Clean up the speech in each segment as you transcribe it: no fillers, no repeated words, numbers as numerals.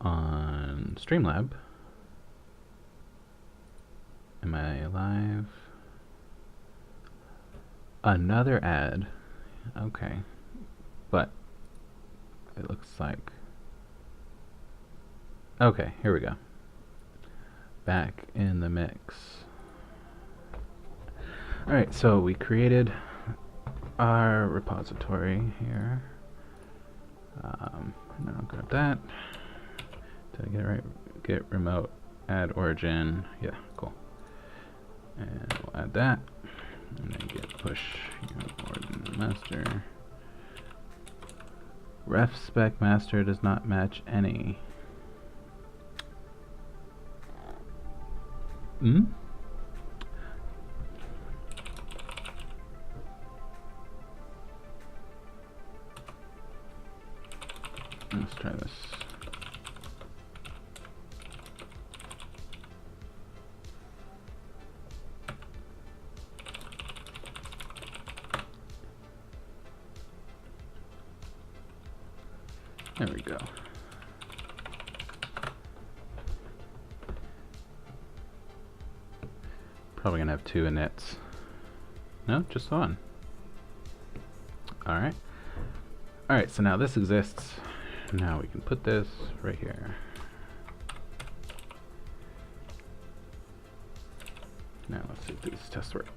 on Streamlab. Am I live? Another ad. Okay. But it looks like... Okay, here we go. Back in the mix. Alright, so we created our repository here. And then I'll grab that. Did I get it right? Get remote, add origin. Yeah, cool. And we'll add that. And then git push origin master. Ref spec master does not match any. Let's try this. There we go. Probably gonna have two inits. No, just one. Alright. Alright, so now this exists. Now we can put this right here. Now let's see if these tests work.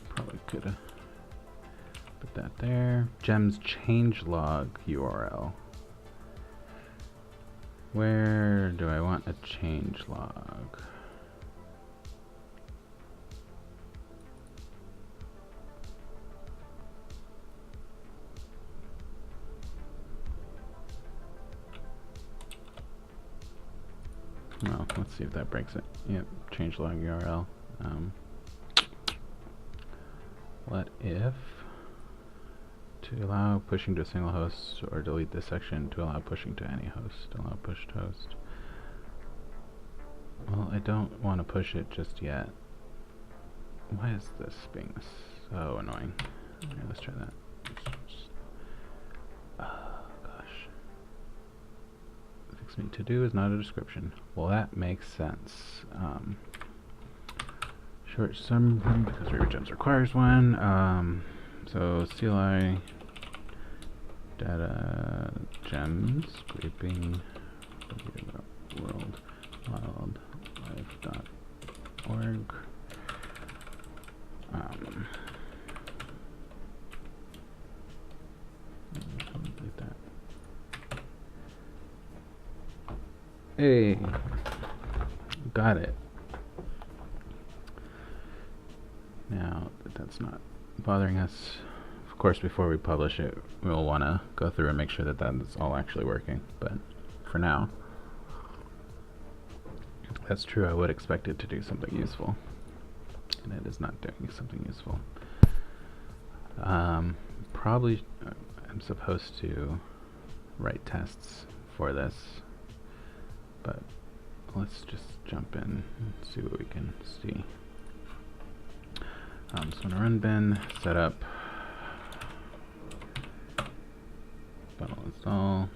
Probably could have put that there. Gems changelog URL. Where do I want a changelog? Well, let's see if that breaks it. Yep, changelog URL. What if to allow pushing to a single host, or delete this section to allow pushing to any host? Allow push to host. Well, I don't want to push it just yet. Why is this being so annoying? Okay, let's try that. Oh gosh. Fix me to do is not a description. Well, that makes sense. Short summary because Ruby Gems requires one. So CLI Data Gems scraping world wildlife.org. Delete that. Hey, got it. Now that that's not bothering us, of course, before we publish it, we'll want to go through and make sure that that's all actually working. But for now, that's true. I would expect it to do something useful, and it is not doing something useful. Probably, I'm supposed to write tests for this, but let's just jump in and see what we can see. So I'm going to run bin, setup, bundle install,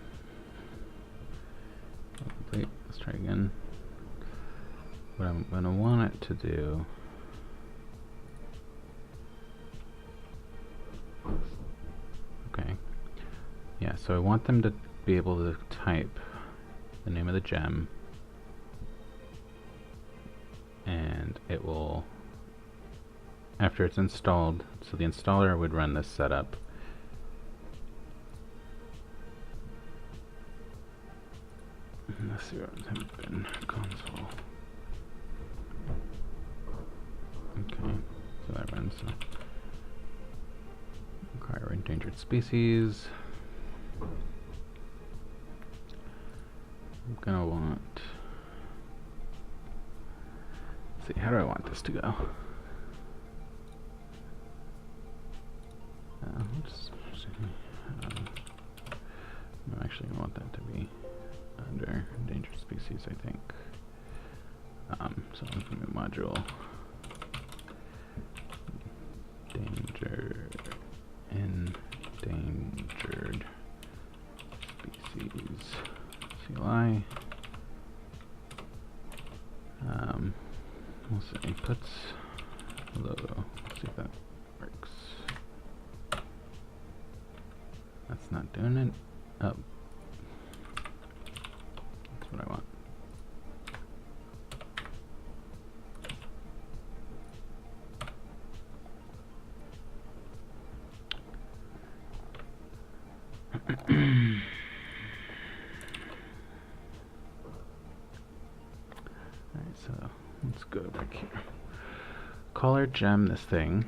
complete. Let's try again. What I'm going to want it to do yeah, so I want them to be able to type the name of the gem, and it will, after it's installed, so the installer would run this setup. Let's see what I'm in console. Okay, so that runs require endangered species. I'm gonna want, let's see, how do I want this to go? Let's see. I'm actually gonna want that to be under endangered species, I think. So I'm going to module endangered species CLI. We'll say puts logo. Let's see if that works. That's not doing it. Oh, that's what I want. Alright, so let's go back here. Call our gem this thing.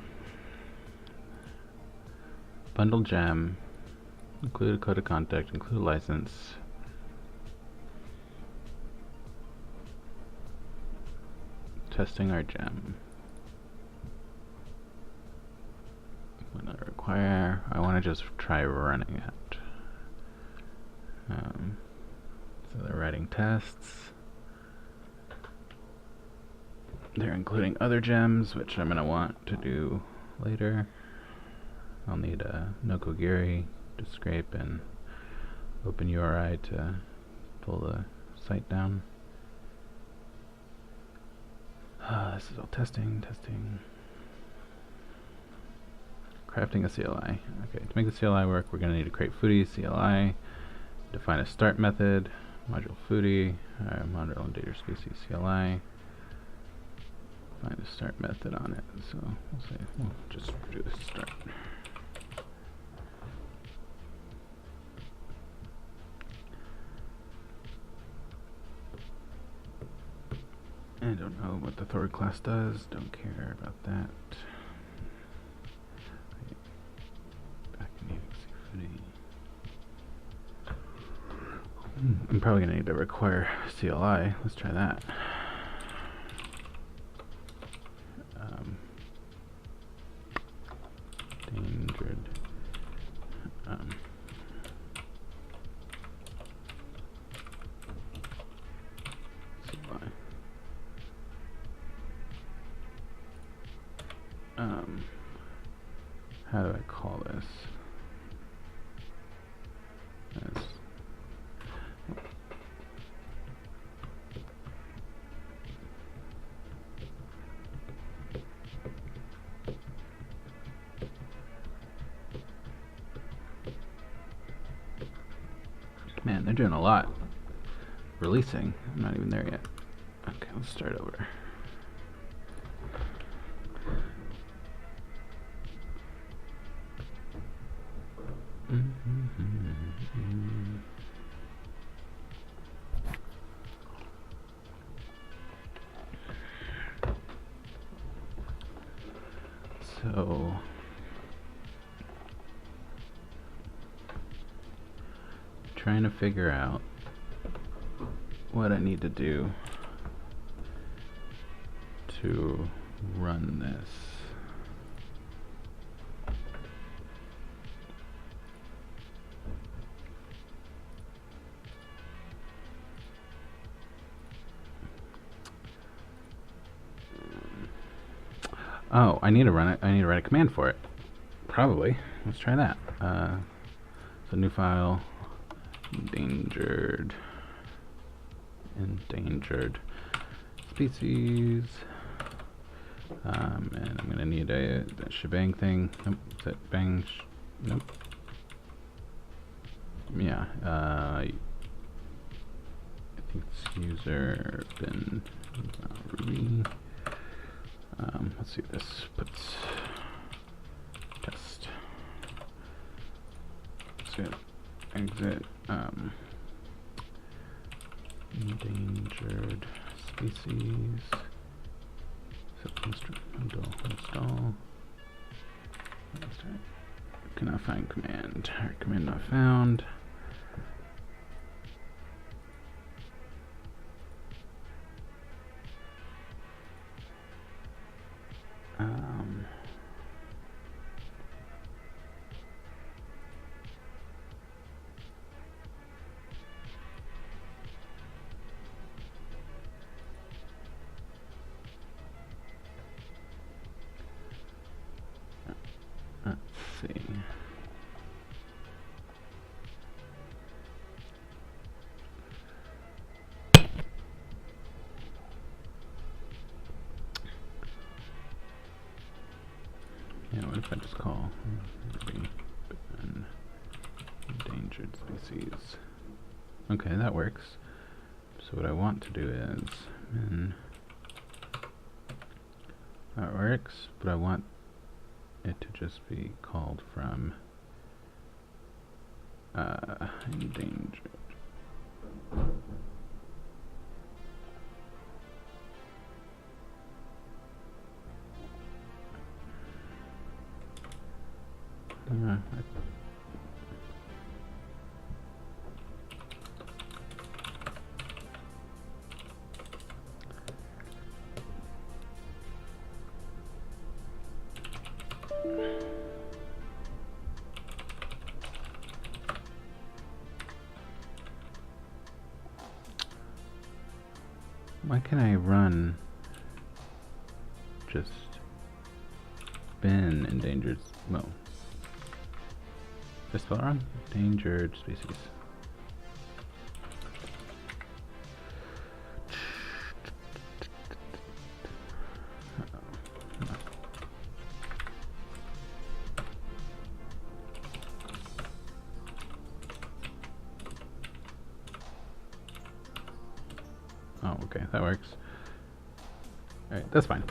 Bundle gem. Include a code of contact. Include a license. Testing our gem. When I require, I want to just try running it. So they're writing tests. They're including other gems, which I'm going to want to do later. I'll need a Nokogiri to scrape and open URI to pull the site down. This is all testing. Crafting a CLI. Okay, to make the CLI work, we're going to need to create foodie CLI, define a start method, module foodie, module endangered species CLI, find a start method on it. So we'll say we'll just do the start. I don't know what the Thor class does. Don't care about that. I'm probably going to need to require CLI. Let's try that. Endangered. CLI. How do I call this? Man, they're doing a lot. Releasing. I'm not even there yet. Okay, let's start over. So trying to figure out what I need to do to run this. Oh, I need to run it. I need to write a command for it. Probably. Let's try that. So new file, endangered species, and I'm gonna need a shebang thing. Nope. Is that bang? Nope. Yeah. I think it's user bin Ruby. Let's see if this puts test. Exit. Endangered species. Install. Cannot find command. Command not found. if I just call Ruby endangered species? Okay, that works. So what I want to do is that works, but I want it to just be called from endangered. Why can I run just bin endangered? Well, did I spell it wrong? Endangered species. Oh, okay, that works. Alright, that's fine.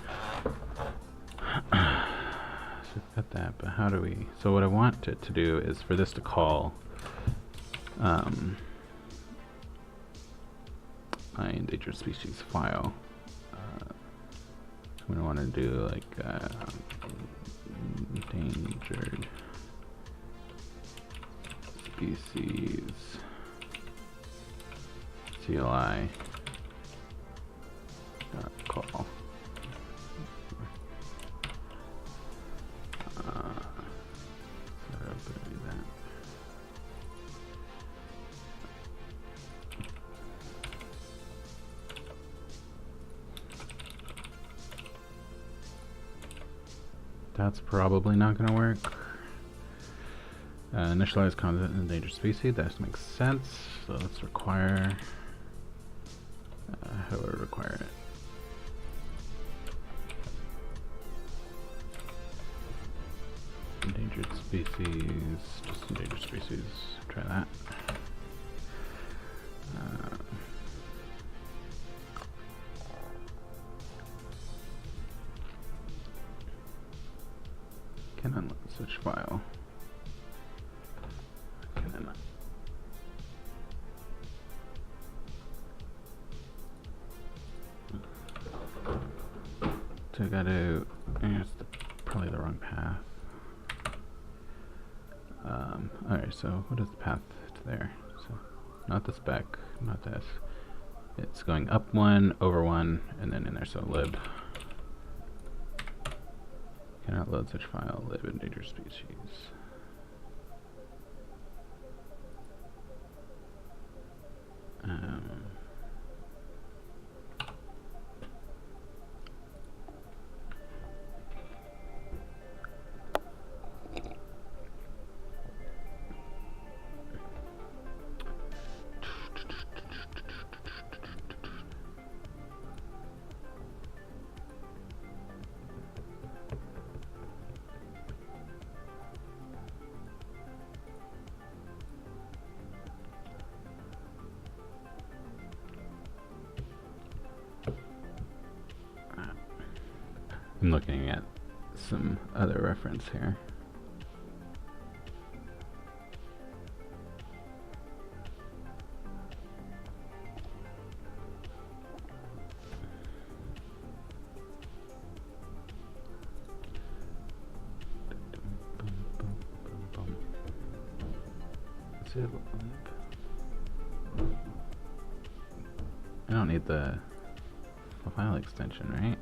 So we've got that, but how do we... So what I want it to do is for this to call my endangered species file. I'm going to want to do like endangered species CLI call. That's probably not going to work. Initialize content in endangered species. That makes sense. So let's require. How do I require it? Endangered species. Just endangered species. Try that. Can unload such file. So I gotta, it's probably the wrong path. Alright, so what is the path to there? So not the spec, not this. It's going up one, over one, and then in there, so lib. Cannot load such file, lib endangered species. I'm looking at some other reference here. I don't need the file extension, right?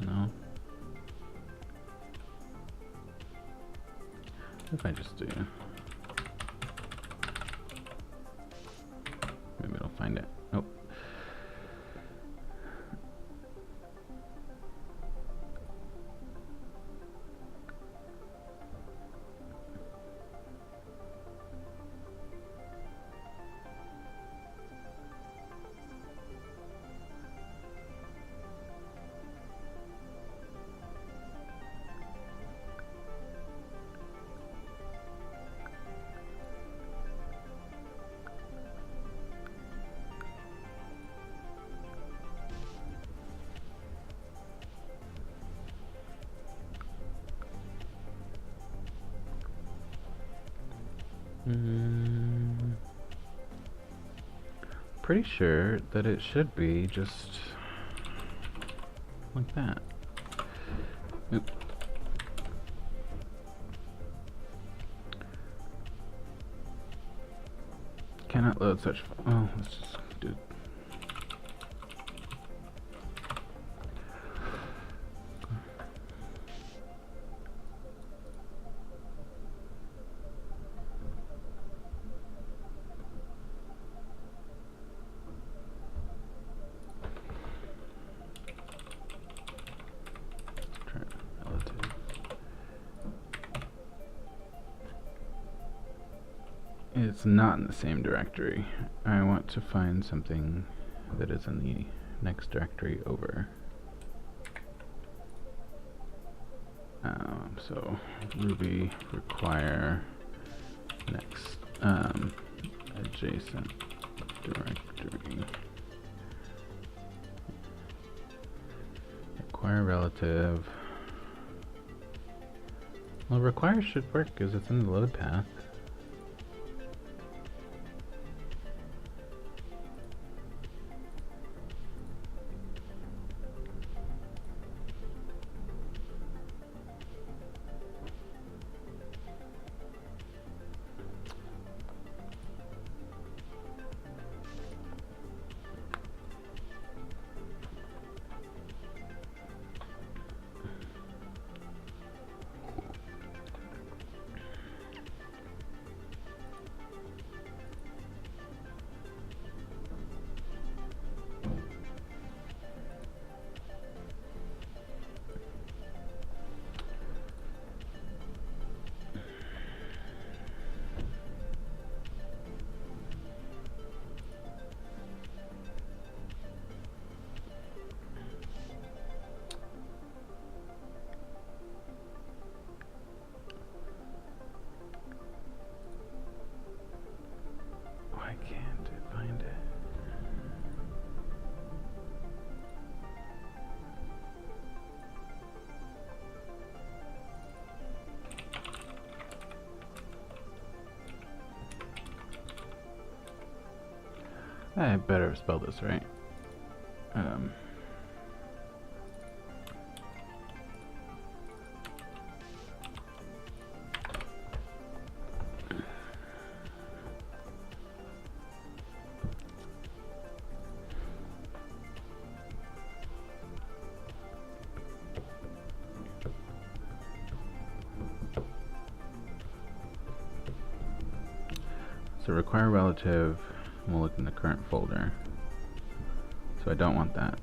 No. What if I just do? Maybe it'll find it. Nope. Pretty sure that it should be just like that. Oop. Cannot load such. Oh, let's just do. It's not in the same directory. I want to find something that is in the next directory over. So Ruby require next adjacent directory. Require relative. Well, require should work because it's in the load path. Why can't I find it? I better spell this right. So require relative, we'll look in the current folder. So I don't want that.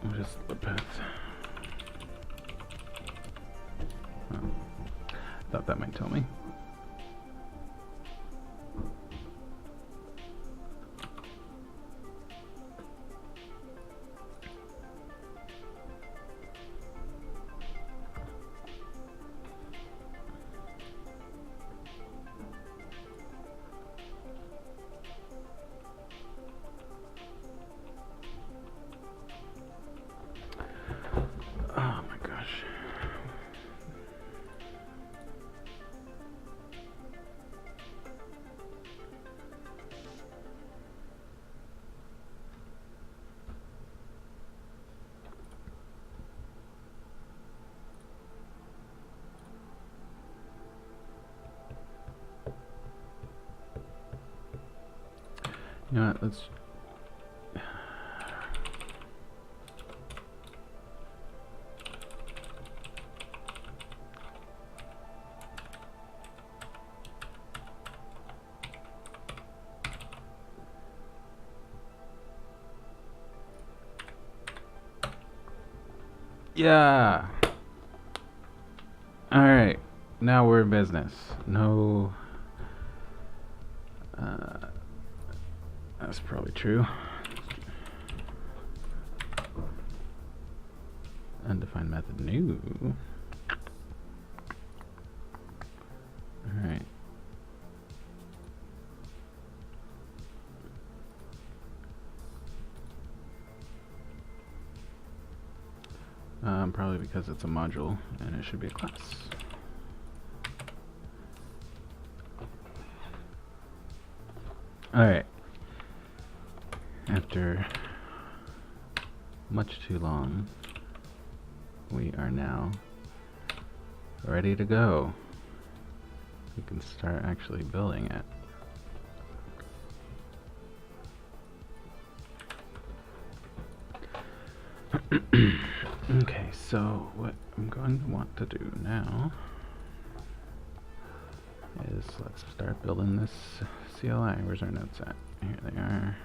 We'll just look at. Oh, I thought that might tell me. You know what, let's... Yeah! Alright, now we're in business. No... that's probably true. Undefined method new. Alright. Probably because it's a module and it should be a class. Alright. After much too long, we are now ready to go. We can start actually building it. Okay, so what I'm going to want to do now is let's start building this CLI. Where's our notes at? Here they are.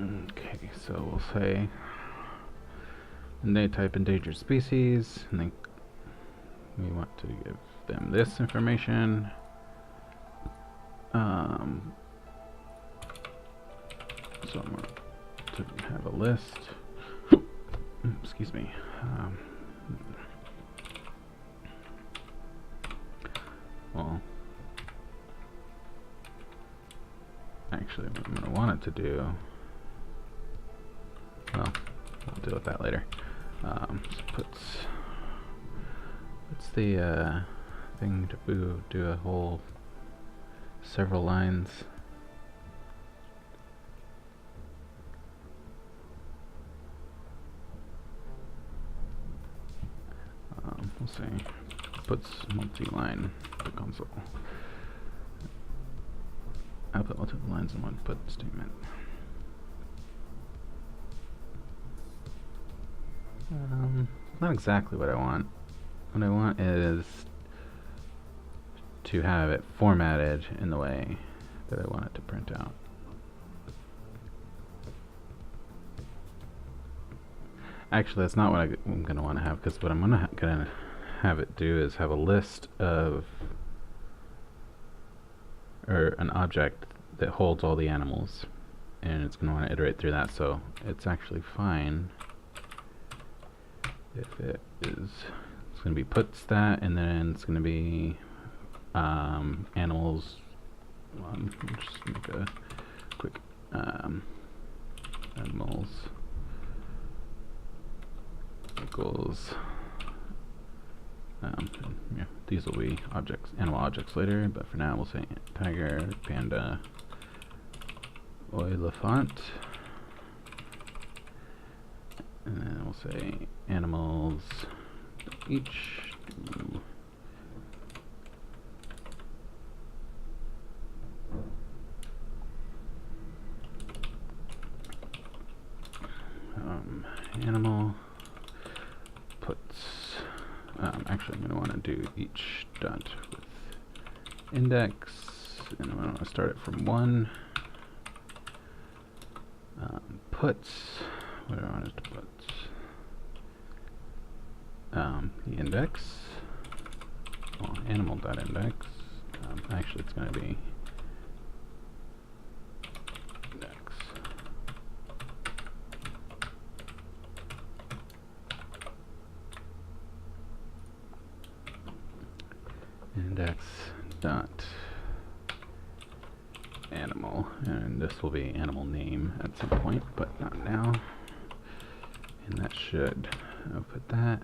Okay, so we'll say they type endangered species, and then we want to give them this information. So I want to have a list. Excuse me. Well, actually, what I'm going to want it to do. Well, we'll deal with that later. So puts the thing to do a whole several lines. We'll say puts multi-line to console. I'll put multiple lines in one put statement. Not exactly what I want. What I want is to have it formatted in the way that I want it to print out. Actually, that's not what I'm going to want to have, because what I'm going to have it do is have a list of, or an object that holds all the animals, and it's going to want to iterate through that. So it's actually fine if it is, it's going to be put stat, and then it's going to be animals. Just make a quick animals equals. Yeah, these will be objects, animal objects later, but for now we'll say tiger, panda, elephant, and then we'll say animals each do animal puts. Actually, I'm going to want to do each dot with index, and I'm going to start it from 1. Puts, what do I want it to put? The index, well, animal.index. Actually, it's going to be index. Index dot animal, and this will be animal name at some point, but not now. And that should output that.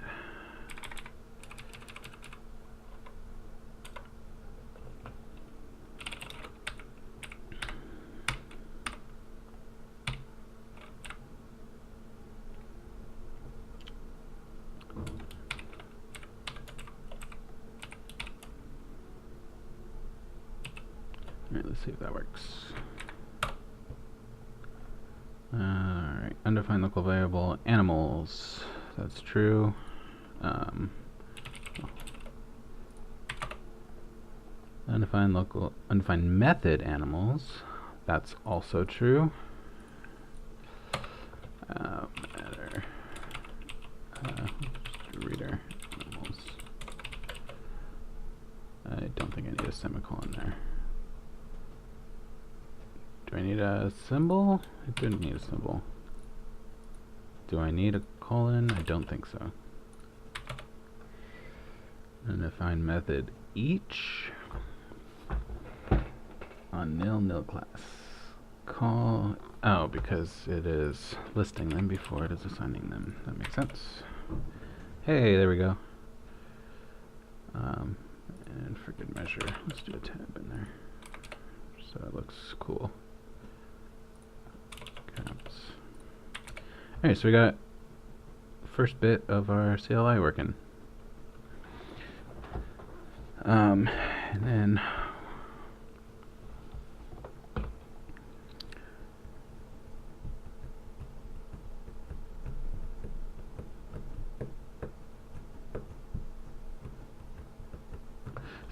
Alright, let's see if that works. Alright, undefined local variable animals. That's true. Undefined method animals. That's also true. Reader animals. I don't think I need a semicolon there. Do I need a symbol? I didn't need a symbol. Do I need a colon? I don't think so. Undefined method each on nil class. Call, oh, because it is listing them before it is assigning them. That makes sense. Hey, there we go. And for good measure, let's do a tab in there so it looks cool. Caps. Alright, so we got first bit of our CLI working. And then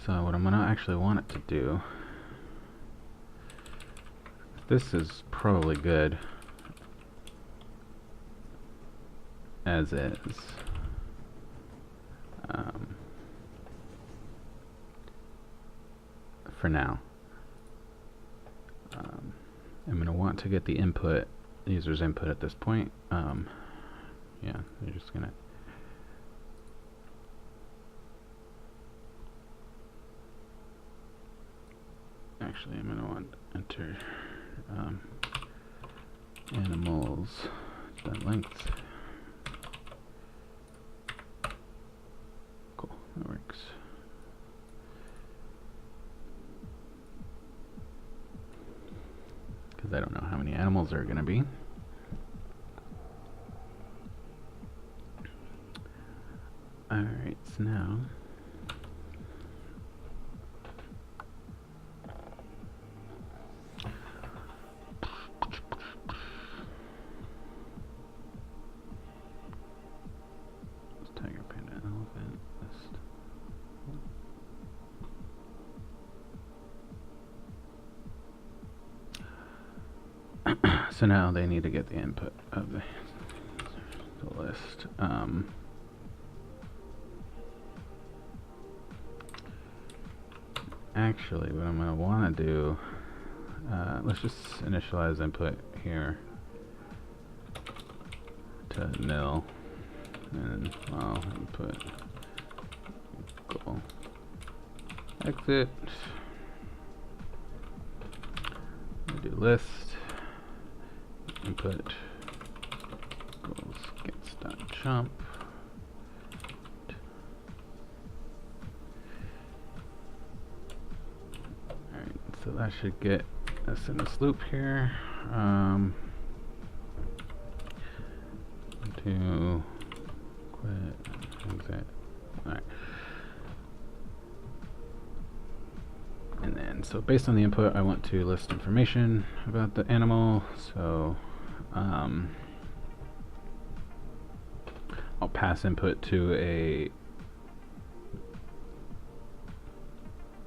so what I'm gonna actually want it to do, this is probably good as is. For now. I'm going to want to get the input, user's input at this point. Yeah, you're just going to actually, I'm going to want to enter animals length. Cool, that works. Because I don't know how many animals there are going to be. Alright, so now tiger, panda, elephant list. So now they need to get the input of the list. Actually, what I'm going to want to do, let's just initialize input here to nil, and I'll input goal exit. We'll do list input goals gets.jump. Alright, so that should get us in this loop here. To quit, exit. Alright. And then, so based on the input, I want to list information about the animal. So I'll pass input to a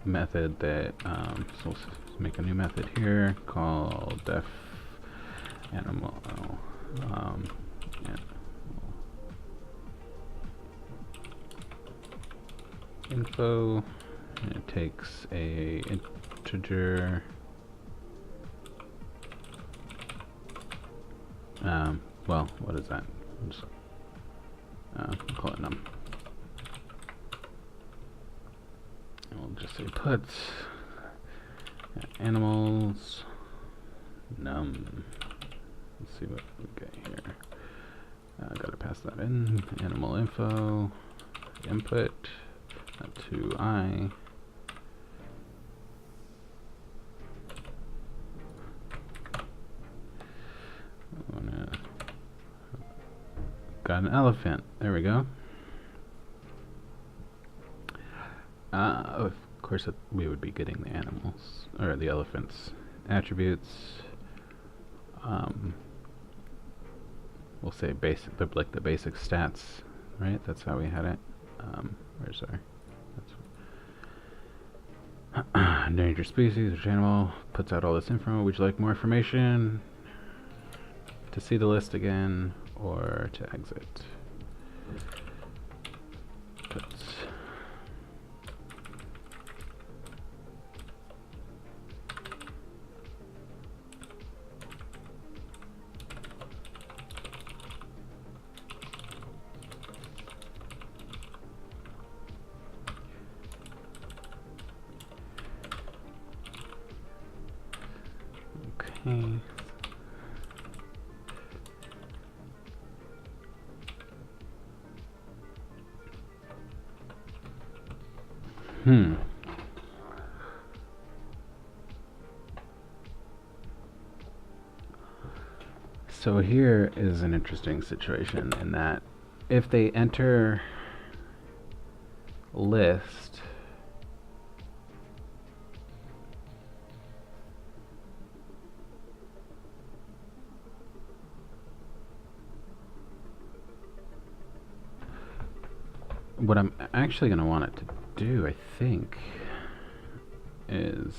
method that, so let's make a new method here called def animal, info, and it takes a integer, well, what is that? Just, call it num. And we'll just say puts animals num. Let's see what we get here. Gotta pass that in. Animal info input to I. Got an elephant. There we go. Of course, we would be getting the animals or the elephants attributes. We'll say basic, like the basic stats, right? That's how we had it. Where's our? That's endangered species. Which animal puts out all this info? Would you like more information? To see the list again, or to exit? Puts. Okay. So here is an interesting situation in that if they enter list, what I'm actually going to want it to do, I think, is,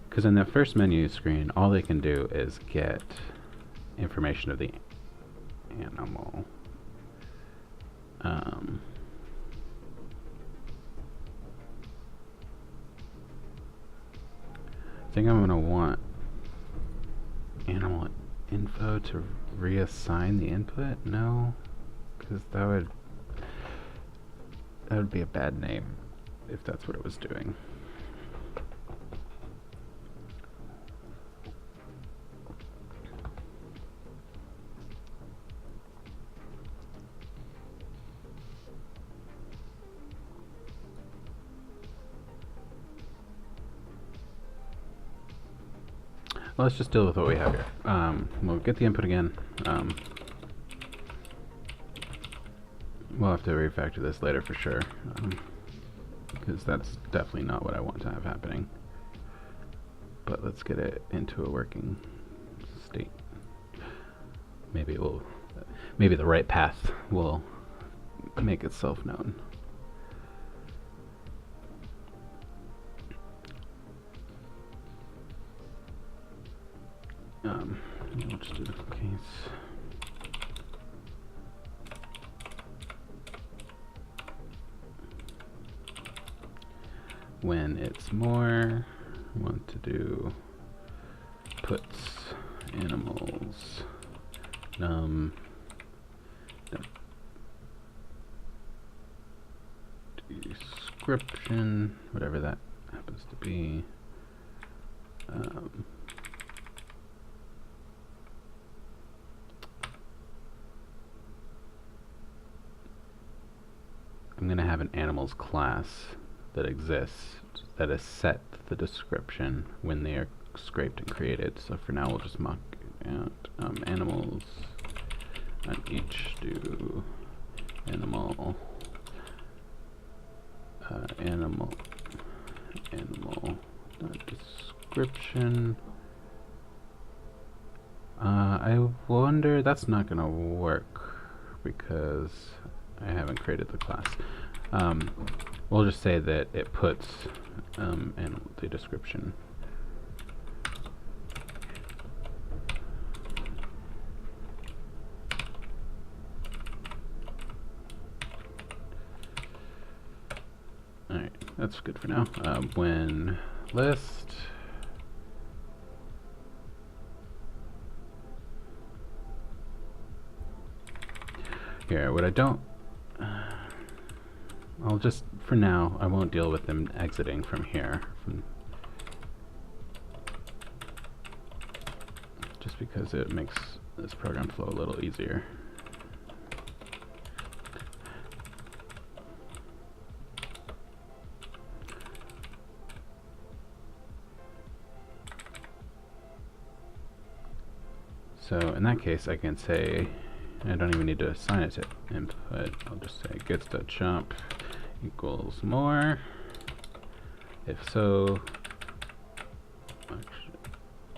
because in the first menu screen, all they can do is get information of the animal. I think I'm going to want animal info to reassign the input. No, because that would be a bad name if that's what it was doing. Well, let's just deal with what we have here. We'll get the input again. We'll have to refactor this later for sure, because that's definitely not what I want to have happening. But let's get it into a working state. Maybe the right path will make itself known. We'll just do the case. When it's more, I want to do puts animals description, whatever that happens to be. I'm going to have an animals class that exists that is set the description when they are scraped and created. So for now we'll just mock out animals on each do animal description. I wonder, that's not gonna work because I haven't created the class. We'll just say that it puts in the description. Alright, that's good for now. When list, here, what I don't, I'll just, for now, I won't deal with them exiting from here, just because it makes this program flow a little easier. So in that case, I can say, I don't even need to assign it to input. I'll just say gets.jump equals more. If so,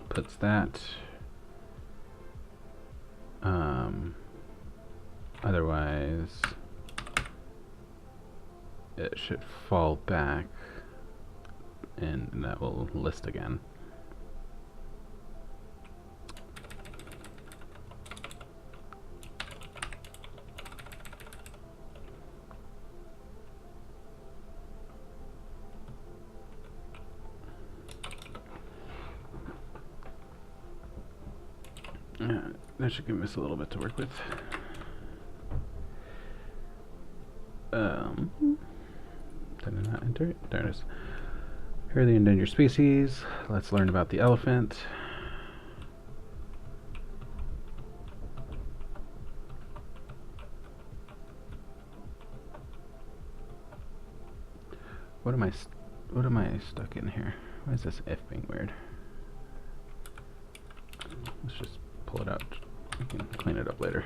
puts that. Otherwise, it should fall back, and that will list again. That should give us a little bit to work with. Did I not enter it? There it is. Here are the endangered species. Let's learn about the elephant. What am I stuck in here? Why is this if being weird? Let's just pull it out. We can clean it up later.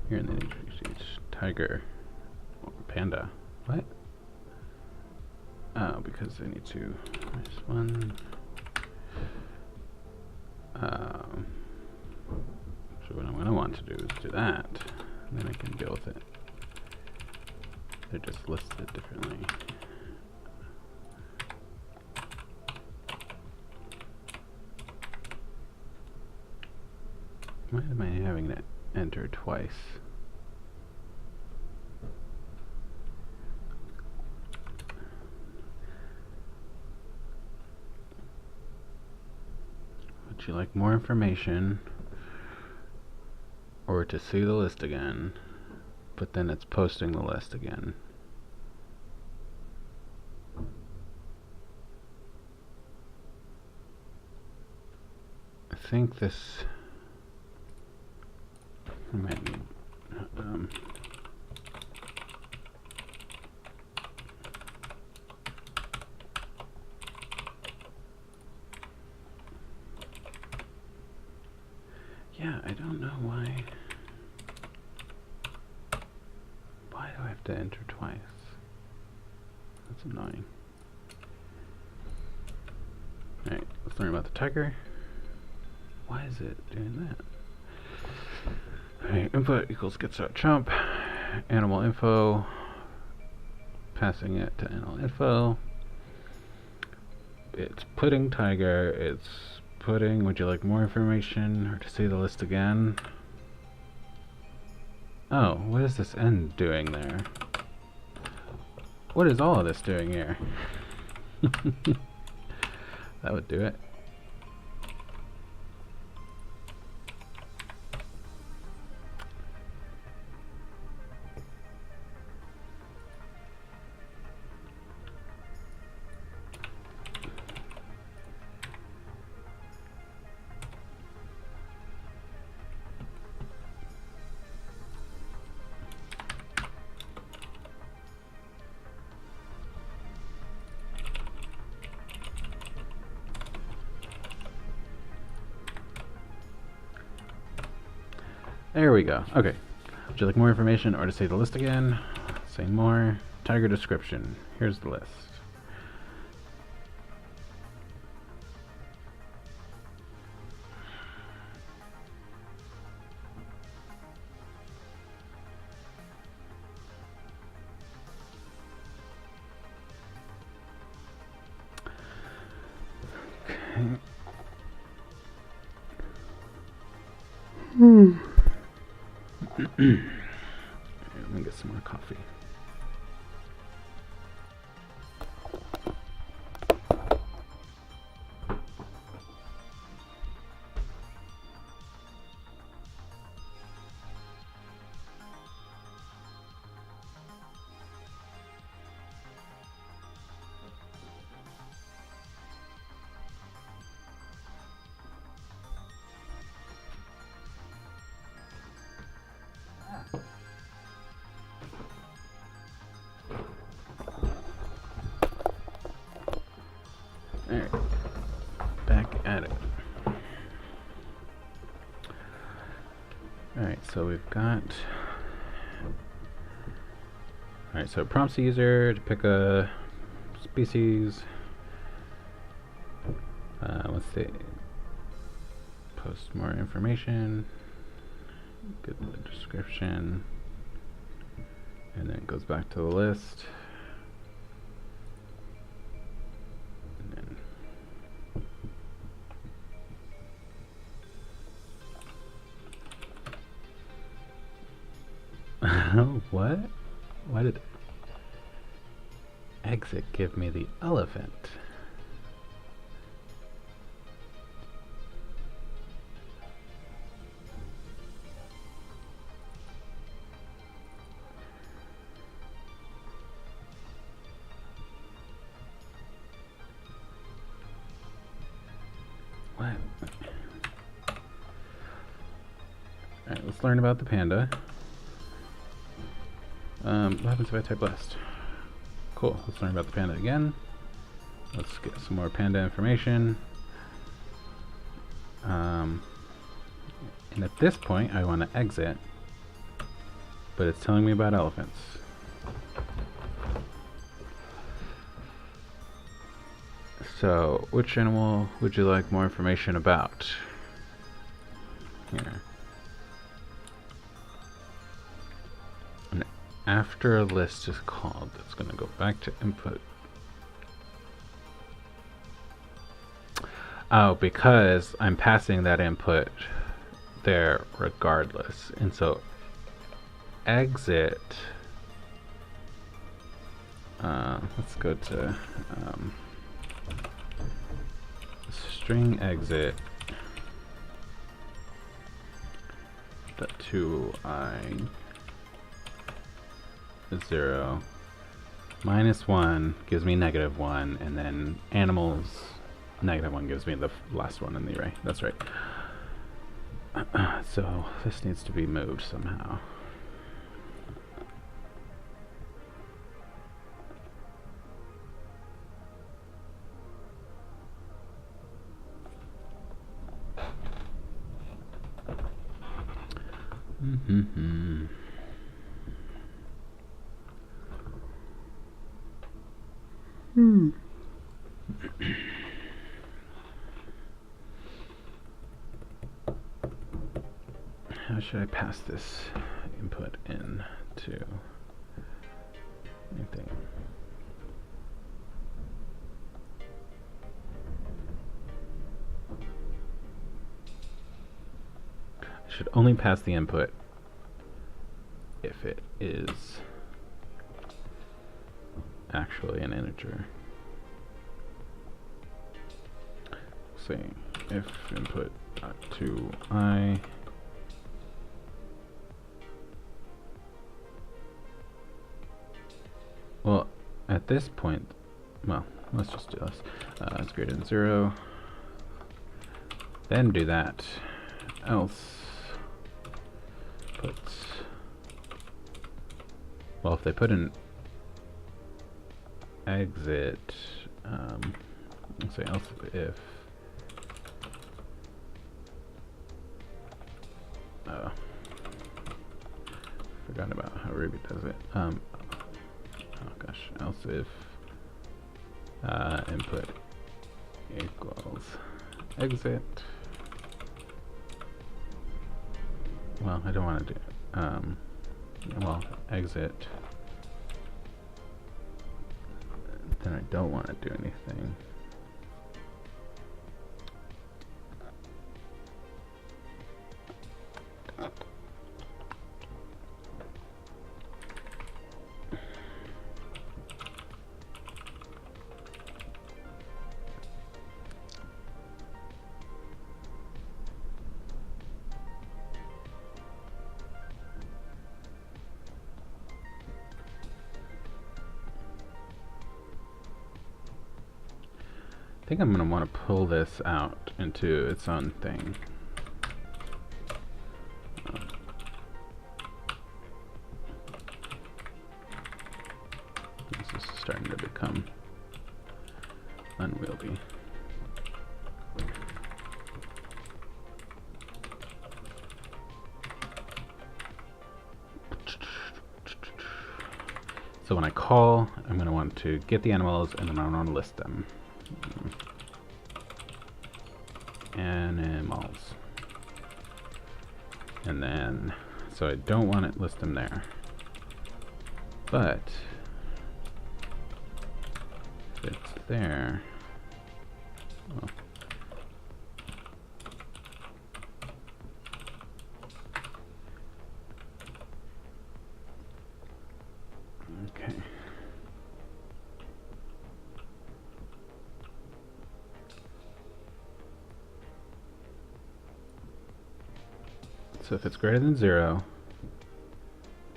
Here in the tiger, panda. What? Oh, because I need to. There's one. So what I'm going to want to do is do that, and then I can deal with it. They're just listed differently. Why am I having to enter twice? Would you like more information or to see the list again? But then it's posting the list again. I think this I might need yeah, I don't know why. Why do I have to enter twice? That's annoying. Alright, let's learn about the tiger. Why is it doing that? Alright, input equals get.chump, animal info, passing it to animal info. It's putting tiger, it's putting, would you like more information or to see the list again? Oh, what is this end doing there? What is all of this doing here? That would do it. There we go. Okay. Would you like more information or to see the list again? Say more. Tiger description. Here's the list. Okay. Let me get some more coffee. Alright, back at it. Alright, so we've got... Alright, so it prompts the user to pick a species. Let's see. Post more information. Get the description. And then it goes back to the list. What? Why did exit give me the elephant? What? let's learn about the panda. What happens if I type list? Cool, let's learn about the panda again. Let's get some more panda information. And at this point, I want to exit, but it's telling me about elephants. So, which animal would you like more information about? Here. And after a list is called, it's going to go back to input. Oh, because I'm passing that input there regardless. And so exit, let's go to string exit .2i 0 -1 gives me -1, and then animals -1 gives me the last one in the array. That's right. So this needs to be moved somehow. How should I pass this input in to anything? I should only pass the input if it is actually an integer. Say if input .2i well, at this point, well, let's just do this. It's greater than 0. Then do that. Else put, well, if they put an exit, let's say else if forgot about how Ruby does it. Oh gosh, else if input equals exit. Well, I don't want to do well, exit, then I don't want to do anything. I think I'm going to want to pull this out into its own thing. This is starting to become unwieldy. So when I call, I'm going to want to get the animals, and then I want to list them. Animals. And then, so I don't want to list them there. But if it's there, oh. Okay. So if it's greater than 0,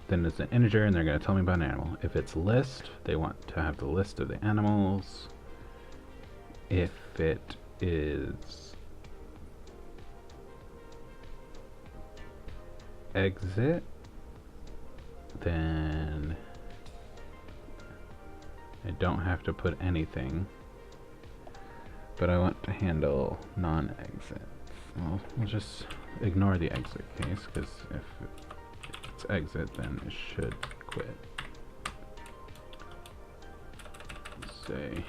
then it's an integer and they're going to tell me about an animal. If it's list, they want to have the list of the animals. If it is exit, then I don't have to put anything, but I want to handle non-exit. Well, we'll just ignore the exit case, because if it's exit, then it should quit. Let's say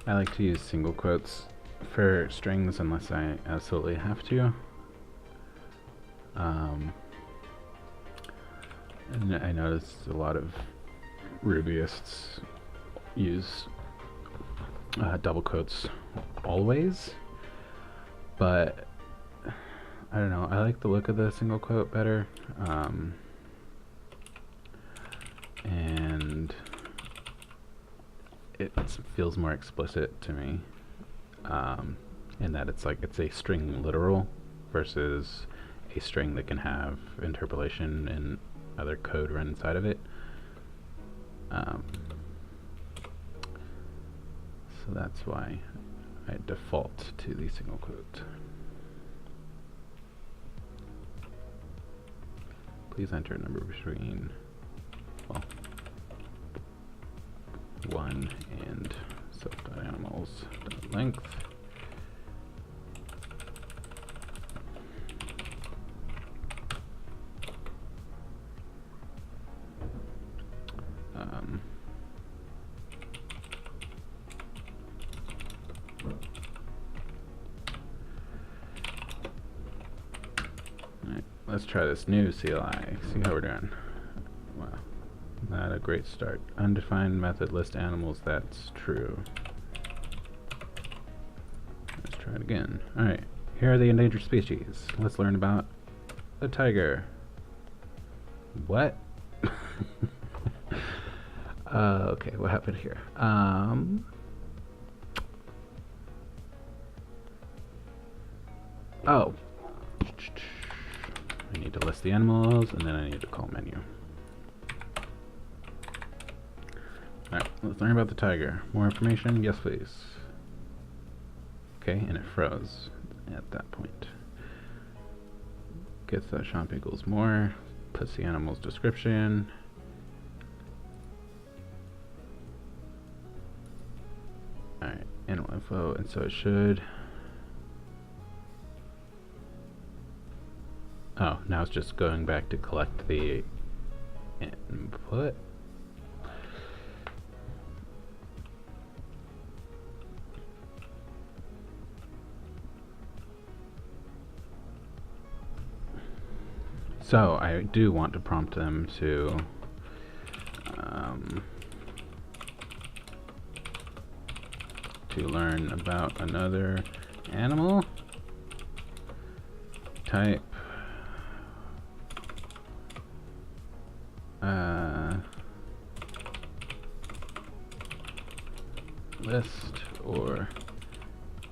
I like to use single quotes for strings unless I absolutely have to. And I noticed a lot of Rubyists use double quotes always, but I don't know, I like the look of the single quote better, and it feels more explicit to me, in that it's like it's a string literal versus a string that can have interpolation and other code run inside of it. So that's why I default to the single quote. Please enter a number between, well, 1 and self.animals.length. Alright, let's try this new CLI, see how we're doing. Wow, not a great start. Undefined method list animals, that's true. Let's try it again. Alright, here are the endangered species. Let's learn about the tiger. What? Okay, what happened here? Oh. I need to list the animals, and then I need to call menu. Alright, let's learn about the tiger. More information? Yes, please. Okay, and it froze at that point. Gets that shop equals more, puts the animal's description. Alright, animal info, and so it should. Oh, now it's just going back to collect the input. So I do want to prompt them to learn about another animal. Type list or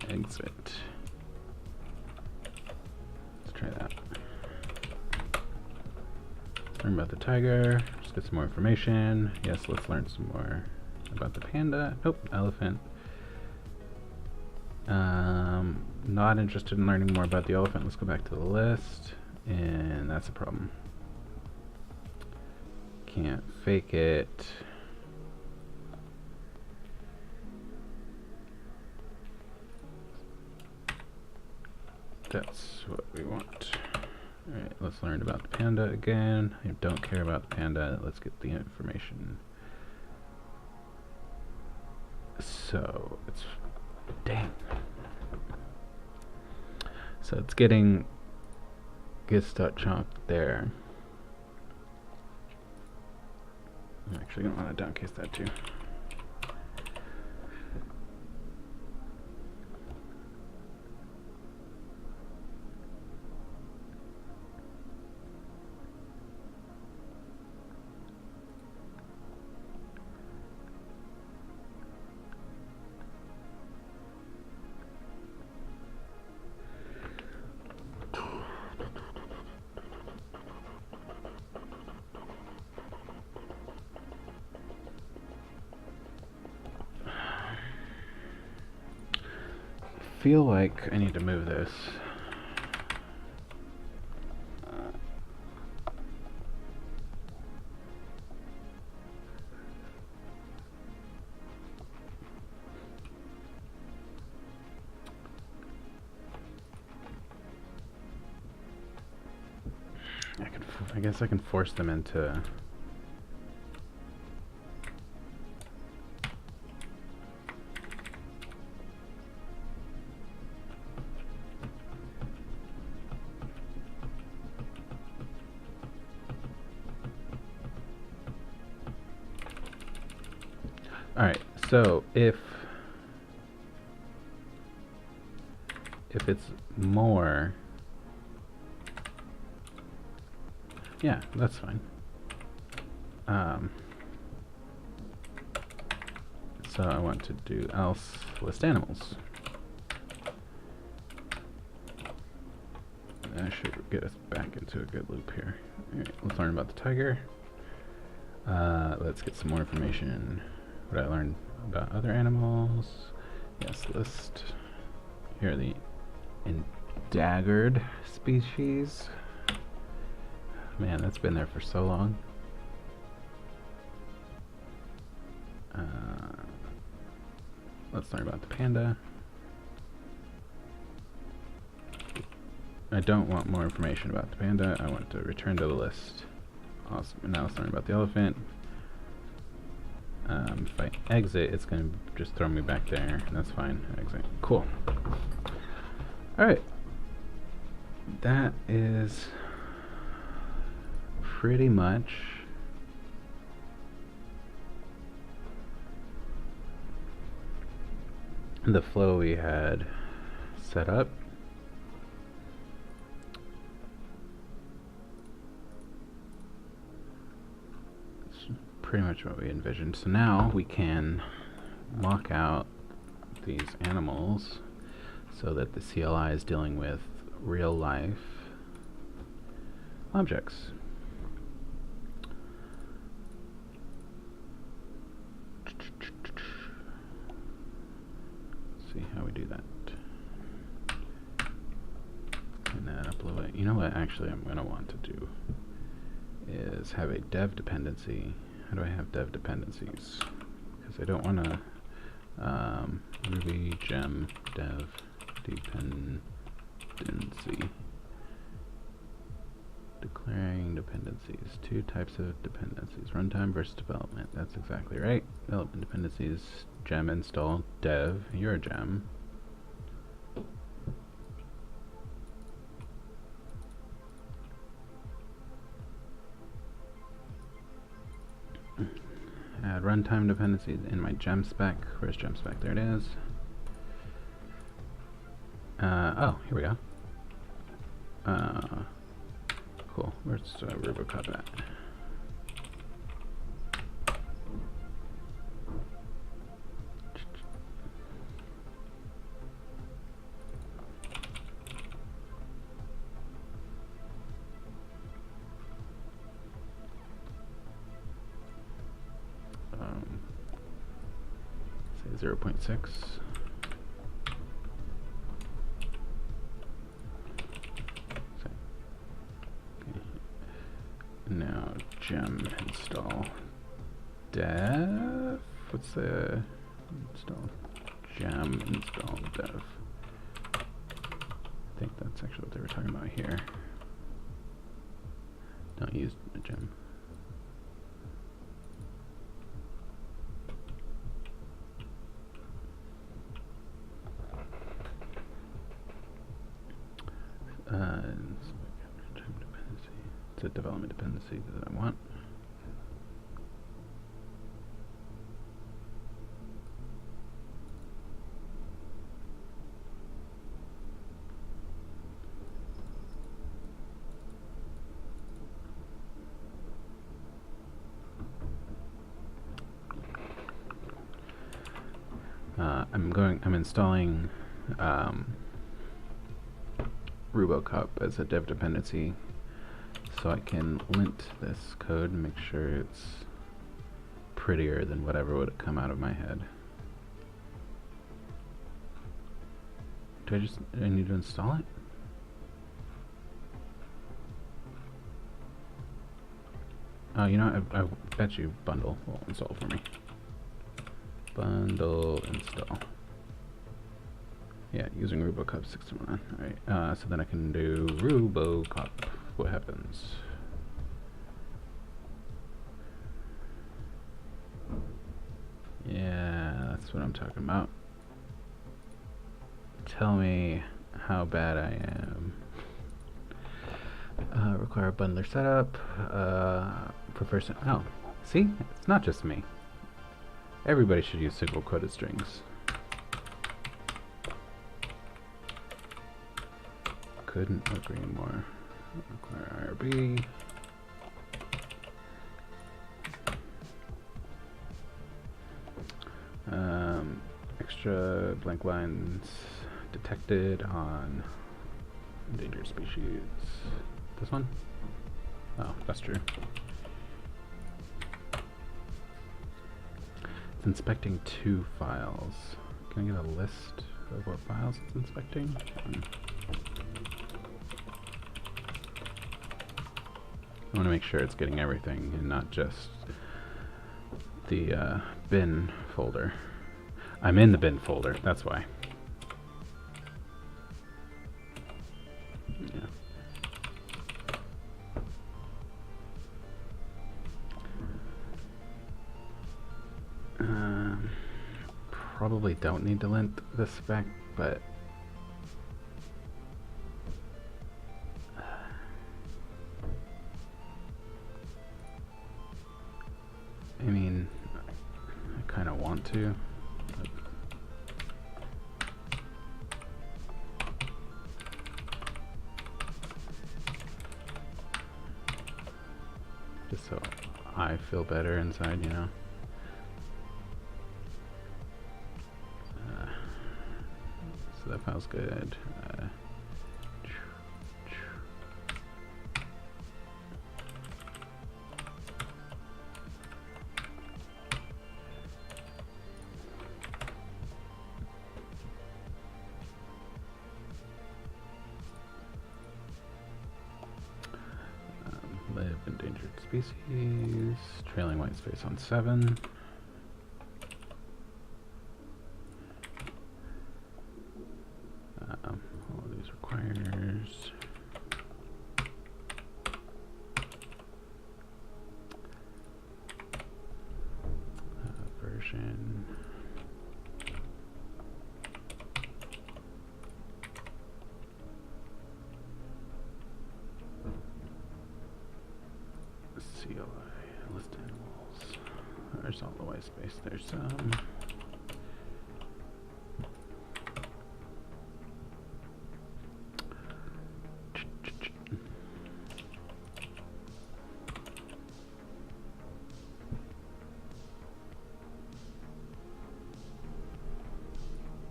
exit. Let's try that. Learn about the tiger. Just get some more information. Yes, let's learn some more about the panda. Nope, elephant. Not interested in learning more about the elephant. Let's go back to the list, and that's a problem. Can't fake it. That's what we want. Alright, let's learn about the panda again. I don't care about the panda. Let's get the information. So, it's... dang. So it's getting git.chunk there. I'm actually going to want to downcase that too. feel like I need to move this. I guess I can force them into Alright, so if it's more, yeah, that's fine. So I want to do else list animals. That should get us back into a good loop here. Alright, let's learn about the tiger. Let's get some more information. What I learned about other animals. Yes, list. Here are the endaggered species. Man, that's been there for so long. Let's learn about the panda. I don't want more information about the panda. I want to return to the list. Awesome. And now let's learn about the elephant. If I exit, it's going to just throw me back there, and that's fine. Exit. Cool. Alright. That is pretty much the flow we had set up. It's pretty much what we envisioned. So now we can mock out these animals so that the CLI is dealing with real life objects. See how we do that. And then upload it. You know what actually I'm going to want to do is have a dev dependency. How do I have dev dependencies? Because I don't want to Ruby gem dev dependency. Declaring dependencies. Two types of dependencies. Runtime versus development. That's exactly right. Development dependencies. Gem install dev. You're a gem. Add runtime dependencies in my gem spec. Where's gem spec? There it is. Oh, here we go. Cool. Where's RuboCop at? Say 0.6. Now gem install dev. What's the install? Gem install dev. I think that's actually what they were talking about here. Don't use the gem. It's a development dependency that I want. I'm installing RuboCop as a dev dependency, so I can lint this code and make sure it's prettier than whatever would have come out of my head. Do I need to install it? Oh, you know what? I bet you bundle will install for me. Bundle install. Yeah, using RuboCop 6.1. Alright, so then I can do RuboCop. What happens? Yeah, that's what I'm talking about. Tell me how bad I am. Require bundler setup. Oh, see? It's not just me. Everybody should use single quoted strings. Couldn't agree more. Require IRB. Extra blank lines detected on endangered species. This one? Oh, that's true. It's inspecting 2 files. Can I get a list of what files it's inspecting? I want to make sure it's getting everything and not just the bin folder. I'm in the bin folder, that's why. Yeah. Probably don't need to lint this spec, but I mean, I kind of want to. Just so I feel better inside, you know. So that file's good. Live endangered species, trailing white space on 7. All of these requires version. CLI, list animals. There's all the white space. There's some.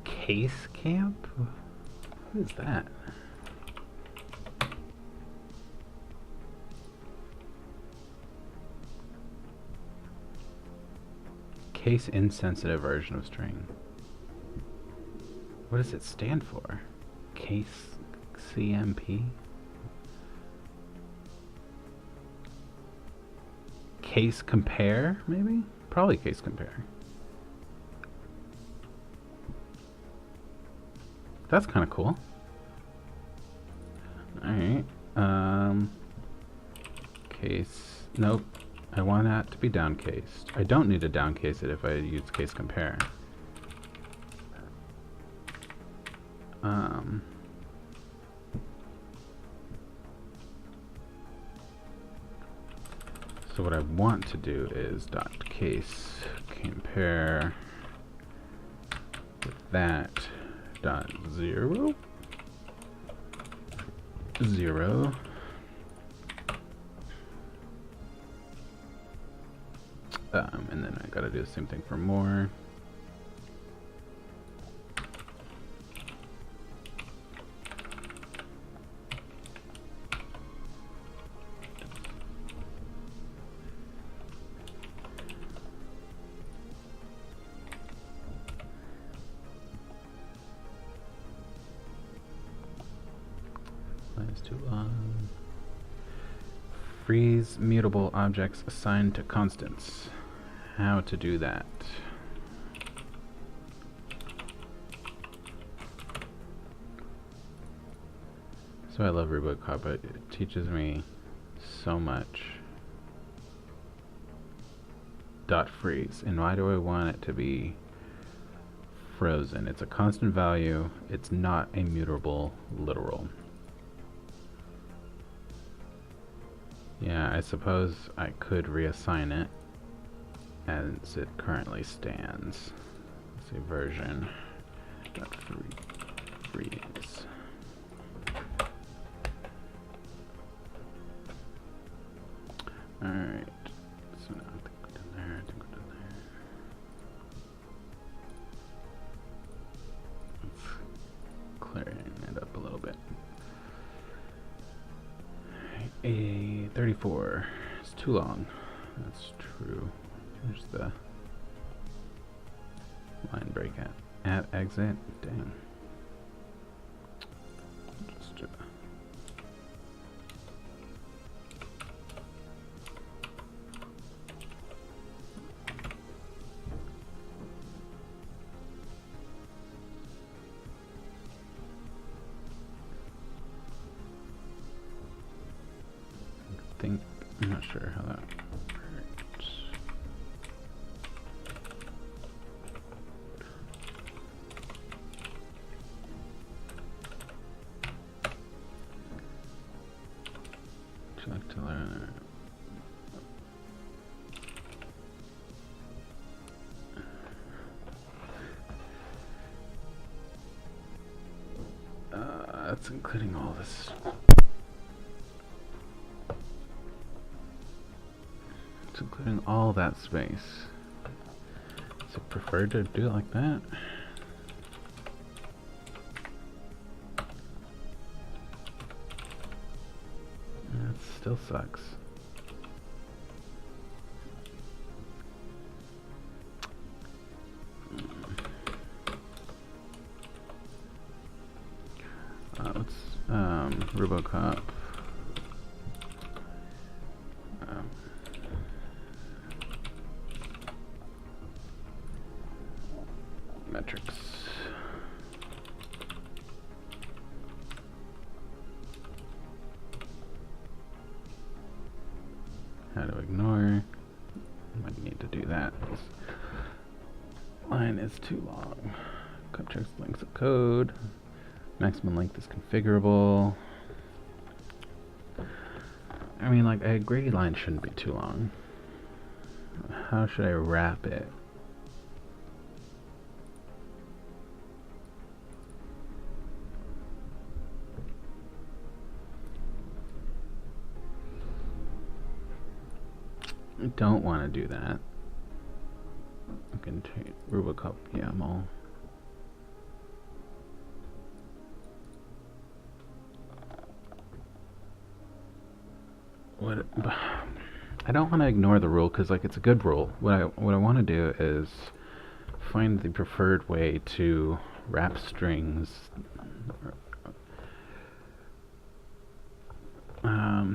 Case camp? What is that? Case insensitive version of string. What does it stand for? Case CMP? Case compare, maybe? Probably case compare. That's kind of cool. Alright. Case. Nope. I want that to be downcased. I don't need to downcase it if I use case compare. So what I want to do is dot case compare with that dot 0 0 and then I gotta do the same thing for more. too long. Freeze mutable objects assigned to constants. How to do that? So I love Ruby CLI, it teaches me so much. Dot freeze, and why do I want it to be frozen? It's a constant value, it's not a mutable literal. Yeah, I suppose I could reassign it as it currently stands. Let's see, version dot freeze. Alright, so now I think go down there, I think go down there. Let's clearing it up a little bit. A 34 is too long. That's true. Here's the line break at exit. Dang. Just I'm not sure how that works. Would you like to learn? That's including all this. Including all that space. Is it preferred to do it like that? That still sucks. Let's Robocop. Metrics. How to ignore. Might need to do that. This line is too long. Checks length of code. Maximum length is configurable. I mean, like, I agree line shouldn't be too long. How should I wrap it? I don't want to do that. I can take Rubicop YAML. What? I don't want to ignore the rule because, like, it's a good rule. What I want to do is find the preferred way to wrap strings. I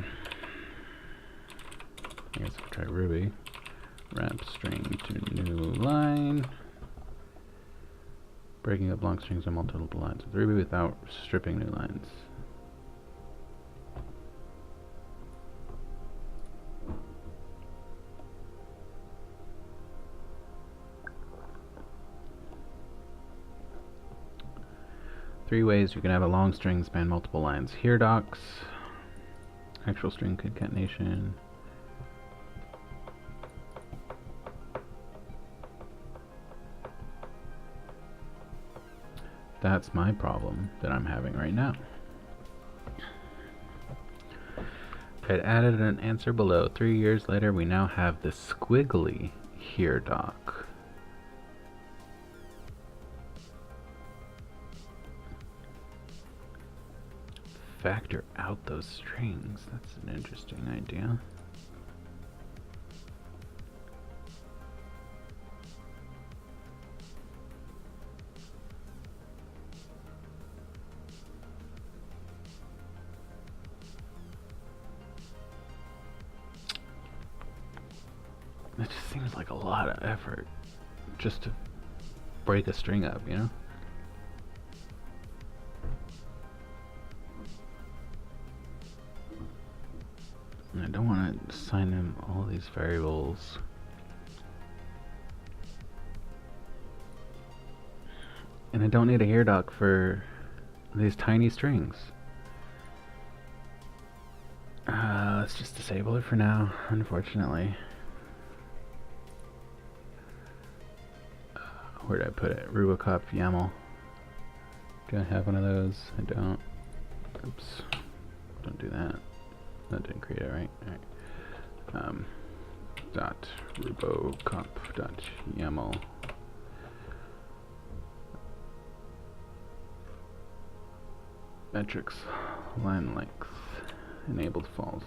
guess I'll try Ruby. Wrap string to new line. Breaking up long strings on multiple lines with Ruby without stripping new lines. Three ways you can have a long string span multiple lines. Here docs, actual string concatenation. That's my problem that I'm having right now. I'd added an answer below. 3 years later, we now have the squiggly here doc. Factor out those strings. That's an interesting idea. It just seems like a lot of effort just to break a string up, you know? And I don't want to assign him all these variables. And I don't need a here doc for these tiny strings. Let's just disable it for now, unfortunately. Where did I put it? Rubocop YAML. Do I have one of those? I don't. Oops. Don't do that. That didn't create it, right? Alright. Dot rubocop dot YAML. Metrics line length enabled false.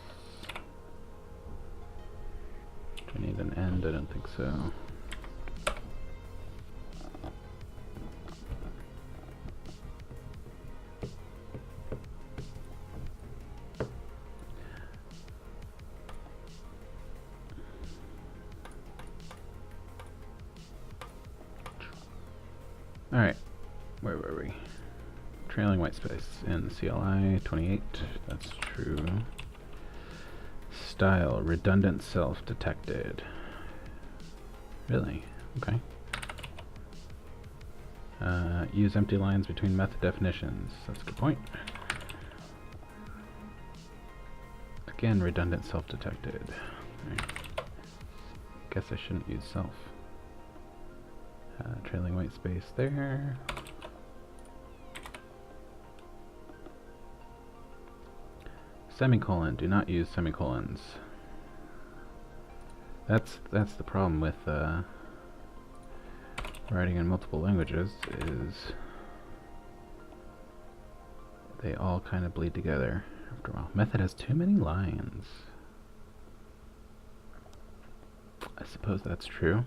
Do I need an end? I don't think so. Alright, where were we? Trailing white space in CLI 28, that's true. Style, redundant self detected. Really? Okay. Use empty lines between method definitions. That's a good point. Again, redundant self detected. Right. Guess I shouldn't use self. Trailing white space there. Semicolon, do not use semicolons. That's the problem with writing in multiple languages, is they all kind of bleed together after a while. Method has too many lines. I suppose that's true.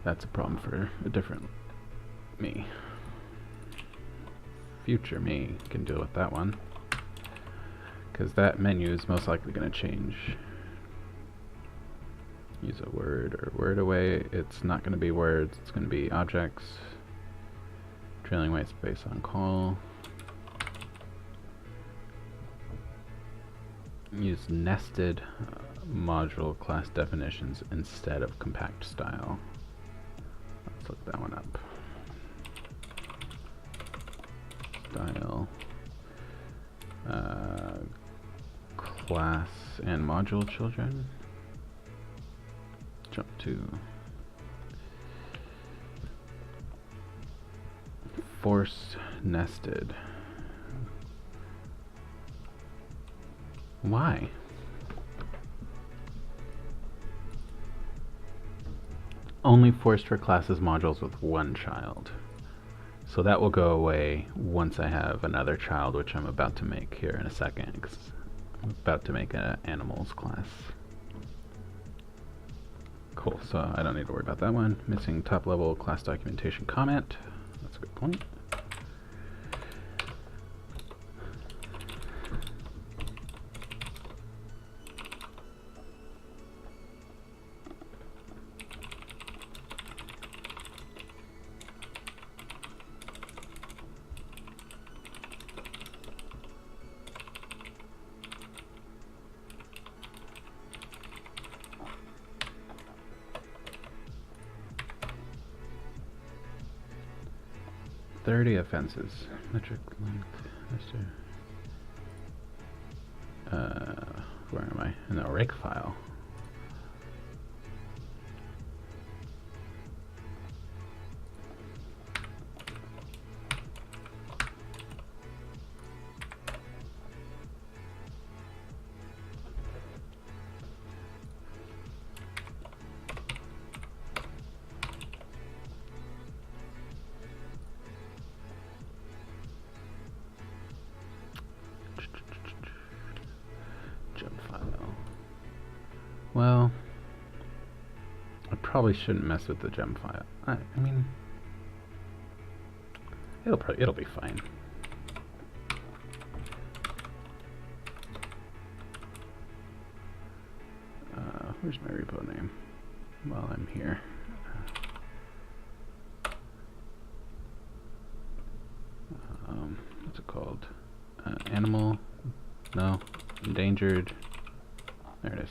That's a problem for a different me. Future me can deal with that one, because that menu is most likely going to change. Use a word or word away. It's not going to be words, it's going to be objects. Trailing white space on call. Use nested module class definitions instead of compact style. Let's look that one up. Style, class and module children. Jump to force nested. Why? Only forced for classes modules with one child. So that will go away once I have another child, which I'm about to make here in a second, because I'm about to make an animals class. Cool, so I don't need to worry about that one. Missing top level class documentation comment. That's a good point. Offenses. Metric length. Where am I? In the rake file. Jump file. Well, I probably shouldn't mess with the gem file. I mean, it'll be fine. Where's my repo name? While I'm here. What's it called? Animal? No. Endangered. There it is.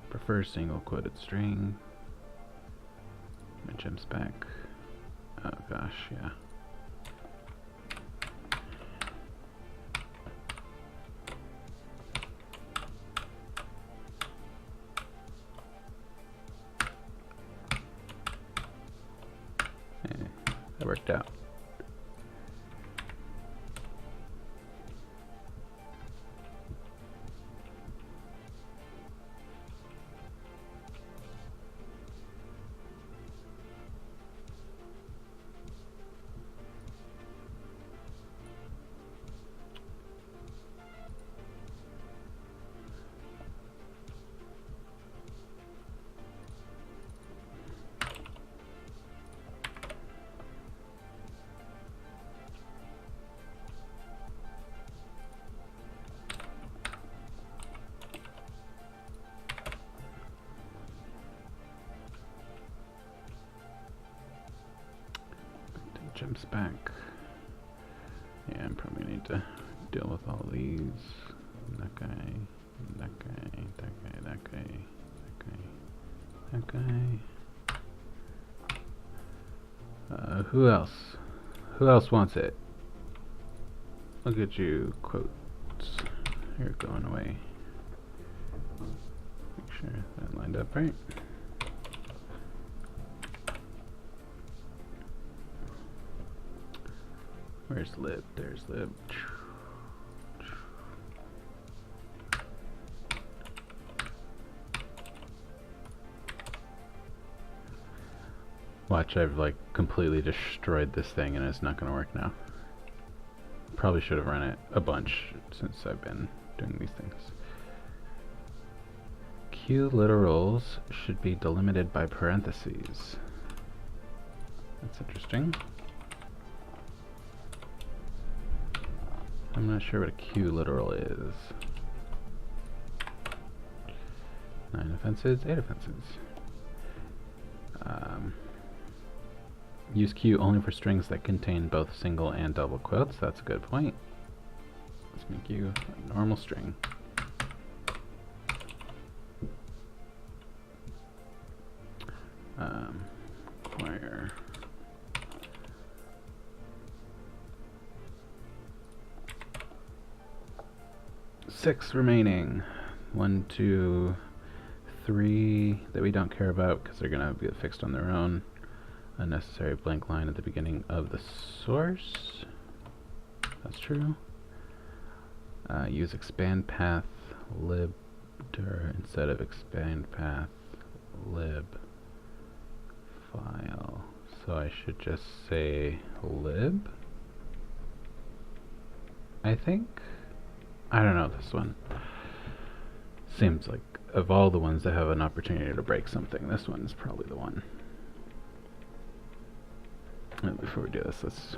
Prefer single quoted string. My gem's back. Oh gosh, yeah. Hey, that worked out. Jumps back. Yeah, I'm probably gonna need to deal with all these. That guy, that guy, that guy, that guy, that guy, that guy. Who else? Who else wants it? Look at you, quotes. You're going away. Make sure that lined up right. Where's lib? There's lib. Watch, I've like completely destroyed this thing and it's not going to work now. Probably should have run it a bunch since I've been doing these things. Q literals should be delimited by parentheses. That's interesting. I'm not sure what a Q literal is. 9 offenses, 8 offenses. Use Q only for strings that contain both single and double quotes. That's a good point. Let's make you a normal string. Acquire. Six remaining. 1, 2, 3 that we don't care about because they're gonna get fixed on their own. Unnecessary blank line at the beginning of the source. That's true. Use expand path libdir instead of expand path lib file. So I should just say lib, I think. I don't know this one. Seems like of all the ones that have an opportunity to break something, this one's probably the one. And before we do this, let's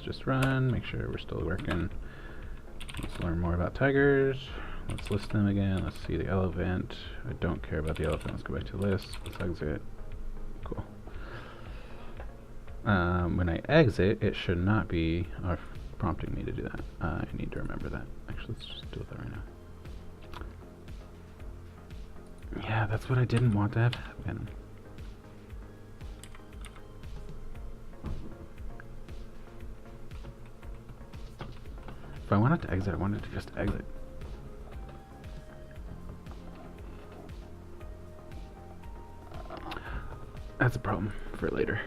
just run, make sure we're still working. Let's learn more about tigers. Let's list them again. Let's see the elephant. I don't care about the elephant. Let's go back to the list. Let's exit. Cool. When I exit, it should not be prompting me to do that. I need to remember that. Actually, let's just do that right now. Yeah, that's what I didn't want to have happen. If I wanted to exit, I wanted to just exit. That's a problem for later.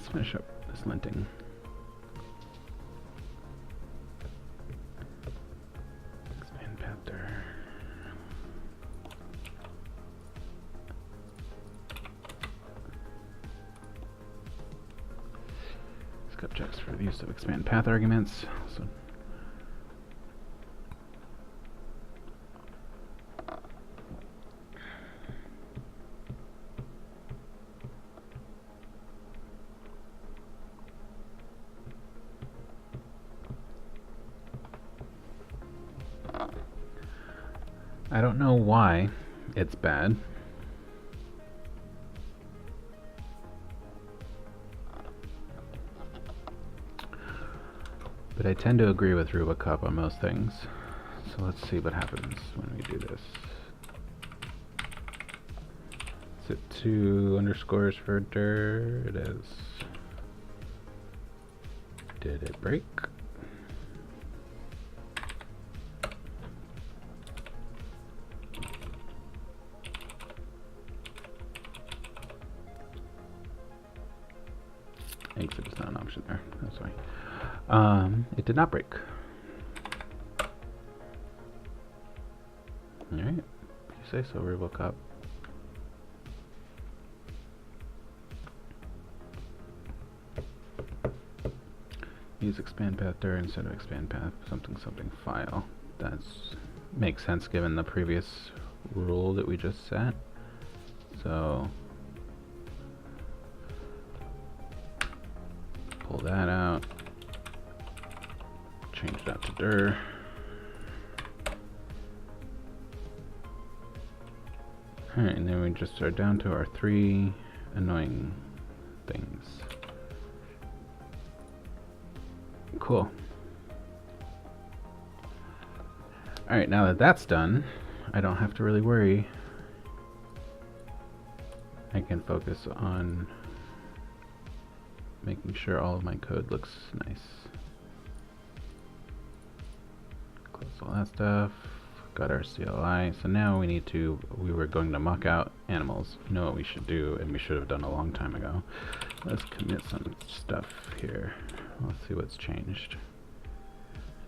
let's finish up this linting. Expand path there. Scope checks for the use of expand path arguments. So I don't know why it's bad. But I tend to agree with Ruby CLI on most things. So let's see what happens when we do this. Is it 2 underscores for dir? It is. Did it break? Exit is not an option there. That's why. It did not break. Alright. You say so, Ruby CLI. Use expand path there instead of expand path something file. That makes sense given the previous rule that we just set. So pull that out, change that to dir. Alright, and then we just are down to our 3 annoying things. Cool. Alright, now that that's done, I don't have to really worry. I can focus on making sure all of my code looks nice. Close all that stuff. Got our CLI. So now we were going to muck out animals. You know what we should do, and we should have done a long time ago. Let's commit some stuff here. Let's see what's changed.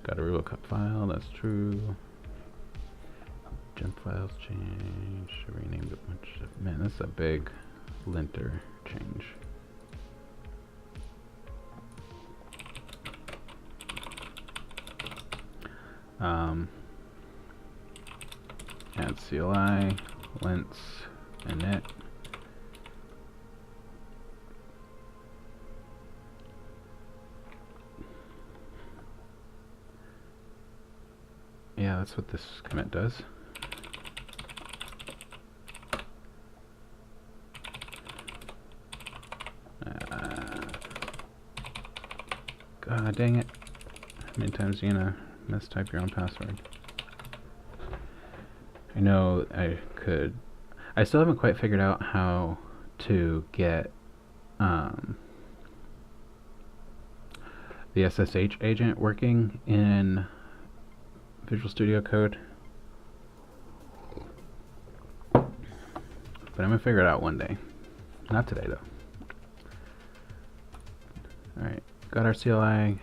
Got a Ruby CLI file, that's true. Gem files changed. Renamed a bunch of. Man, this is a big linter change. Add CLI, lints, init. Yeah, that's what this commit does. God dang it. How many times are you gonna mistype your own password? I know I could. I still haven't quite figured out how to get the SSH agent working in Visual Studio Code. But I'm gonna figure it out one day. Not today though. Alright, got our CLI.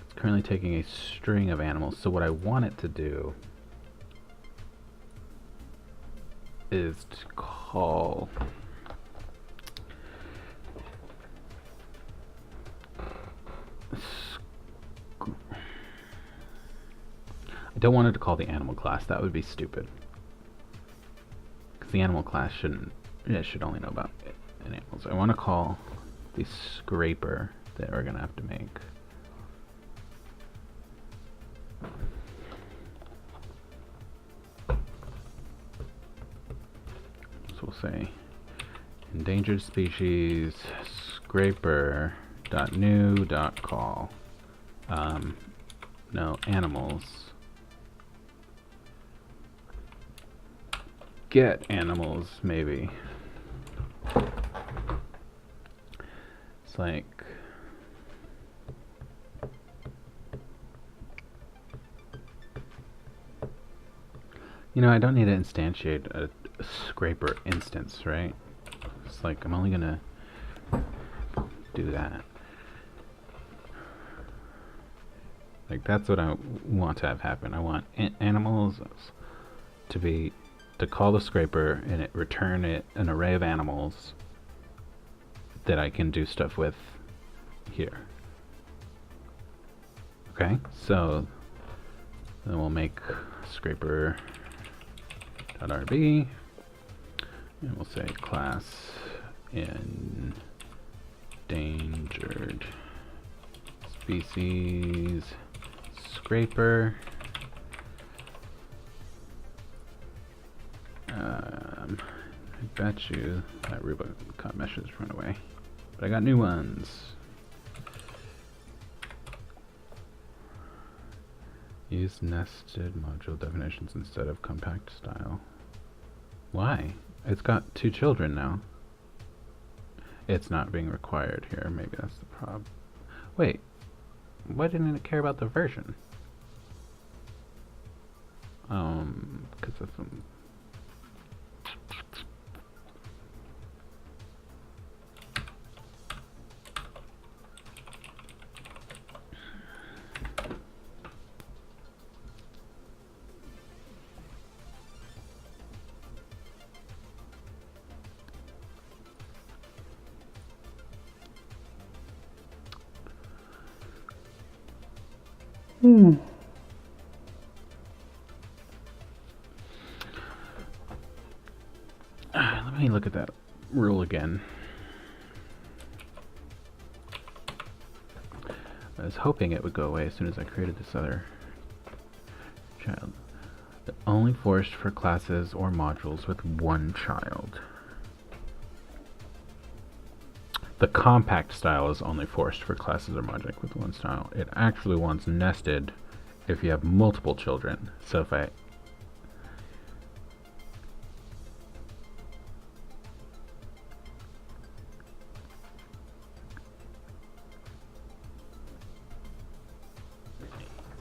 It's currently taking a string of animals. So what I want it to do is to call I don't want it to call the animal class. That would be stupid. Because the animal class should only know about animals. I want to call the scraper that we're going to have to make. So we'll say endangered species scraper.new.call. No, animals. Get animals, maybe. It's like I don't need to instantiate a scraper instance, right? animals. Like, I'm only gonna do that. Like, that's what I want to have happen. I want animals to call the scraper and it return an array of animals that I can do stuff with here. Okay, so then we'll make scraper.rb and we'll say class endangered species scraper. I bet you that Ruby message run away, but I got new ones. Use nested module definitions instead of compact style. Why? It's got 2 children now. It's not being required here. Maybe that's the problem. Wait, why didn't it care about the version? Because of some. Let me look at that rule again. I was hoping it would go away as soon as I created this other child. Only forced for classes or modules with 1 child. The compact style is only forced for classes or modules with 1 style. It actually wants nested if you have multiple children. So if I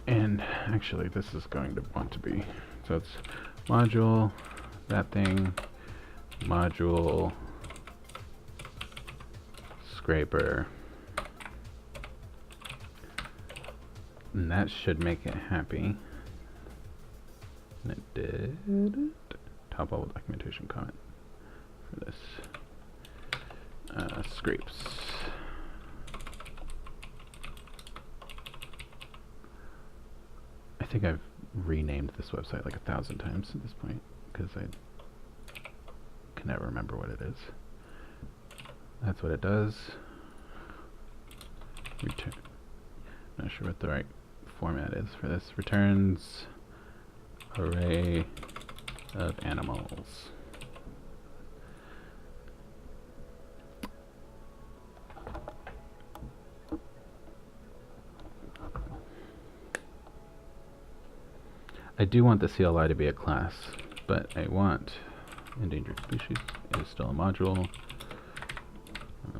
and actually this is going to want to be, so it's module, that thing, module, scraper, and that should make it happy. And it did. Top level documentation comment for this. Scrapes. I think I've renamed this website like 1,000 times at this point because I can never remember what it is. That's what it does. Return. Not sure what the right format is for this. Returns array of animals. I do want the CLI to be a class, but I want endangered species is still a module.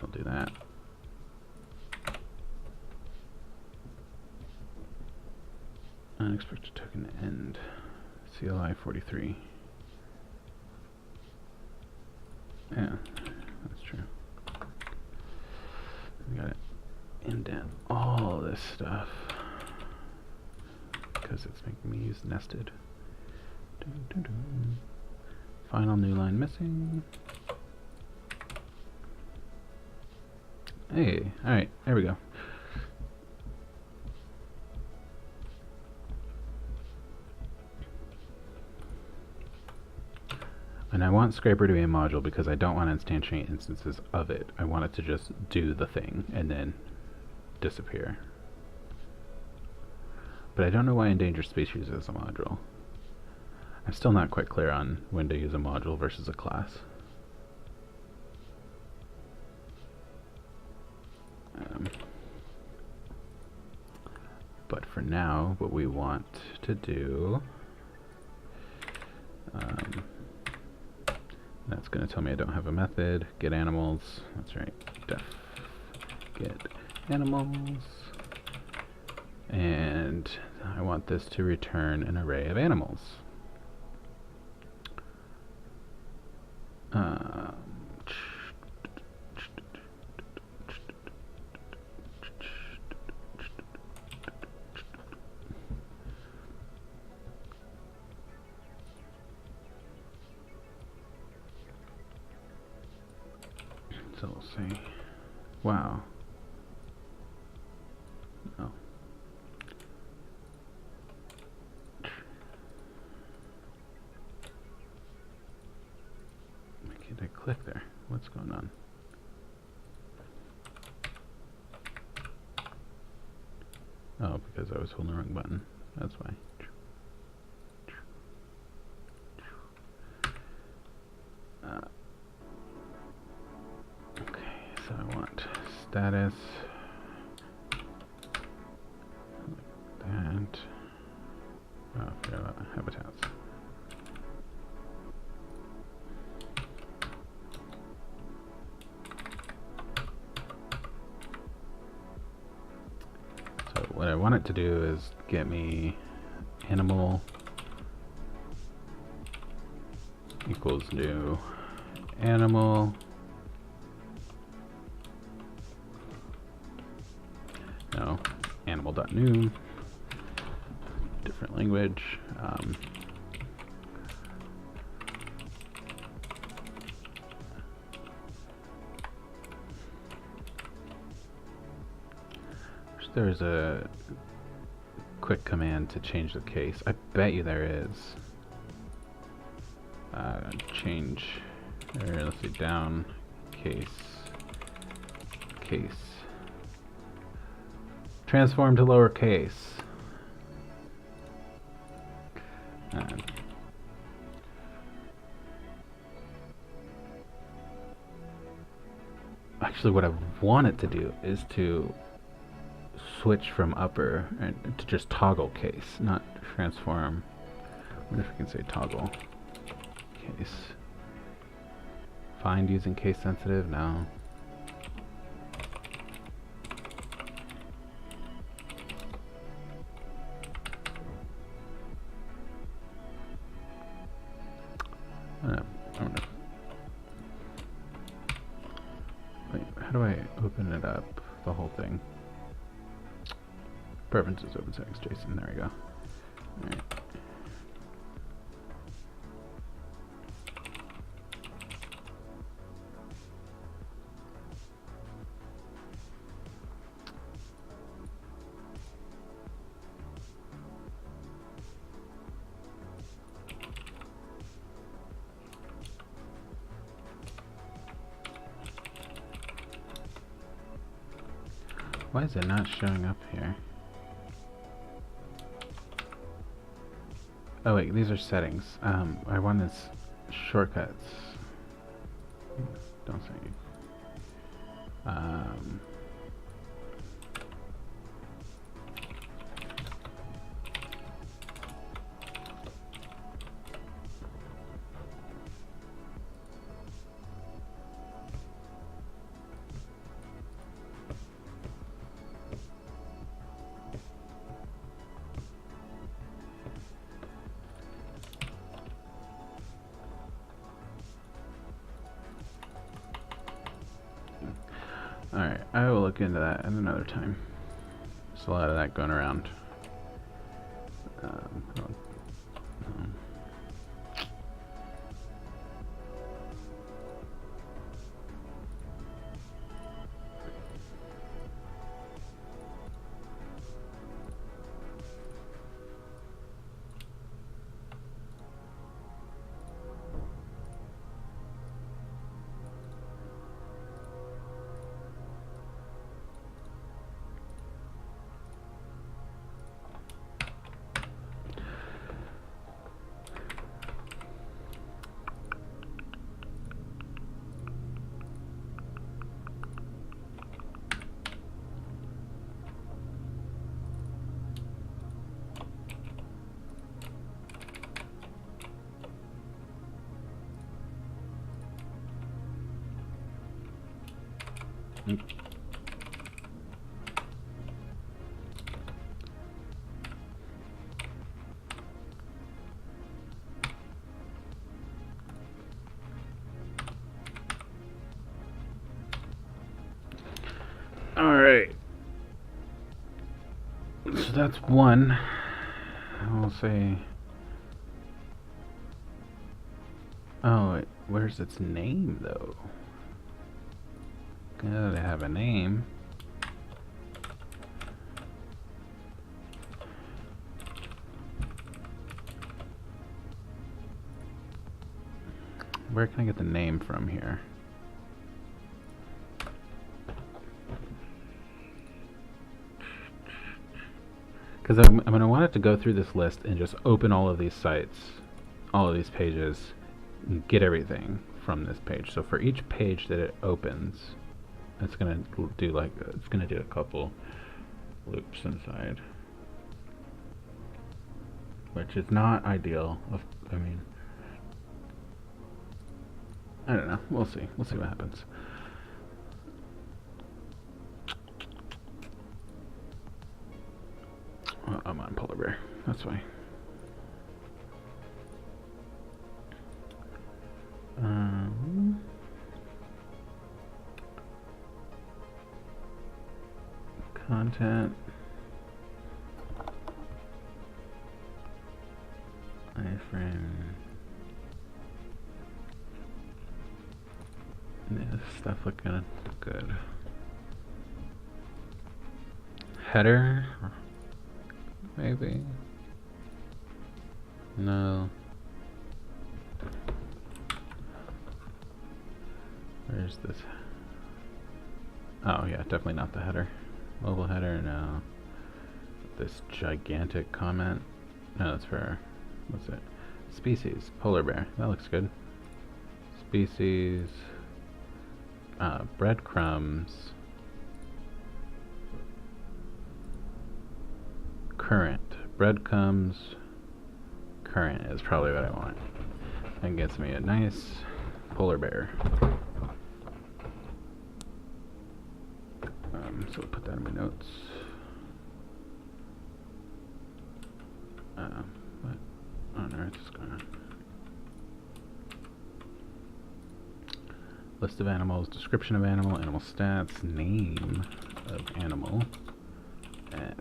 I'll do that. Unexpected token end. CLI 43. Yeah, that's true. We gotta indent all this stuff because it's making me use nested. Dun, dun, dun. Final new line missing. Hey, alright, there we go. And I want Scraper to be a module because I don't want to instantiate instances of it. I want it to just do the thing and then disappear. But I don't know why endangered species is a module. I'm still not quite clear on when to use a module versus a class. But for now, what we want to do, that's going to tell me I don't have a method. Get animals. That's right. Def get animals. And I want this to return an array of animals. So we'll see. Wow. Oh. Why can't I click there? What's going on? Oh, because I was holding the wrong button. That's why. Okay, so I want status like that. Oh, I forgot about habitats. So what I want it to do is get me animal equals new animal no animal.new, different language. There's a quick command to change the case. I bet you there is. Change, or let's see, down case, transform to lowercase. Actually, what I want it to do is to switch from upper and to just toggle case, not transform. I wonder if I can say toggle case. Find using case sensitive? No. I don't know. Wait, how do I open it up? The whole thing. Preferences, open settings, JSON. There we go. All right. Why is it not showing up here? Oh wait, these are settings. I want this shortcuts. Don't say. Alright, I will look into that at another time. There's a lot of that going around. Alright. So that's one. I'll say. Oh, wait, where's its name though? Gotta have a name. Where can I get the name from here? Because I'm going to want it to go through this list and just open all of these sites, all of these pages, and get everything from this page. So for each page that it opens, it's going to do a couple loops inside, which is not ideal. I mean, I don't know. We'll see. We'll see what happens. Oh, I'm on Polar Bear. That's why. Content. Iframe. Yeah, this stuff looking good. Header. Maybe. No. Where's this? Oh yeah, definitely not the header. Mobile header, no. This gigantic comment. No, that's for, what's it? Species, polar bear. That looks good. Species, breadcrumbs, current. Breadcrumbs, current is probably what I want. That gets me a nice polar bear. So we'll put that in my notes. What on earth is going on? List of animals, description of animal, animal stats, name of animal. At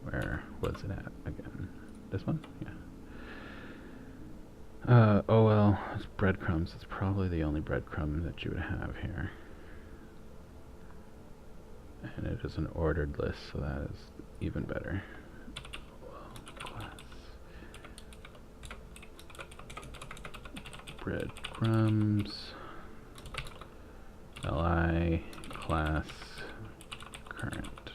where was it at again? This one? Yeah. Oh well, it's breadcrumbs. It's probably the only breadcrumb that you would have here. And it is an ordered list, so that is even better. Class. Breadcrumbs. Li class current.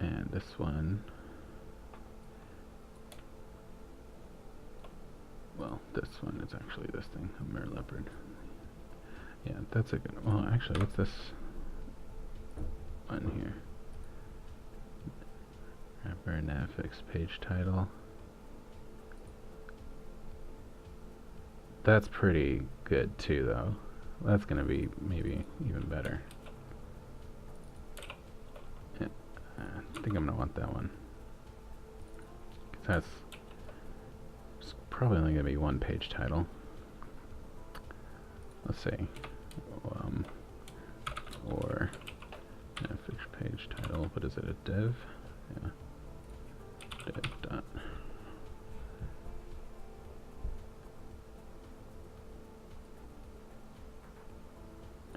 And this one. Well, this one is actually this thing, a mere leopard. Yeah, that's a good. Well, actually, what's this one here? Wrapper, navfix, page title. That's pretty good too, though. That's gonna be maybe even better. Yeah, I think I'm gonna want that one. 'Cause that's probably only gonna be one page title. Let's see. Or navfix page title. What is it? A div? Yeah. Div dot.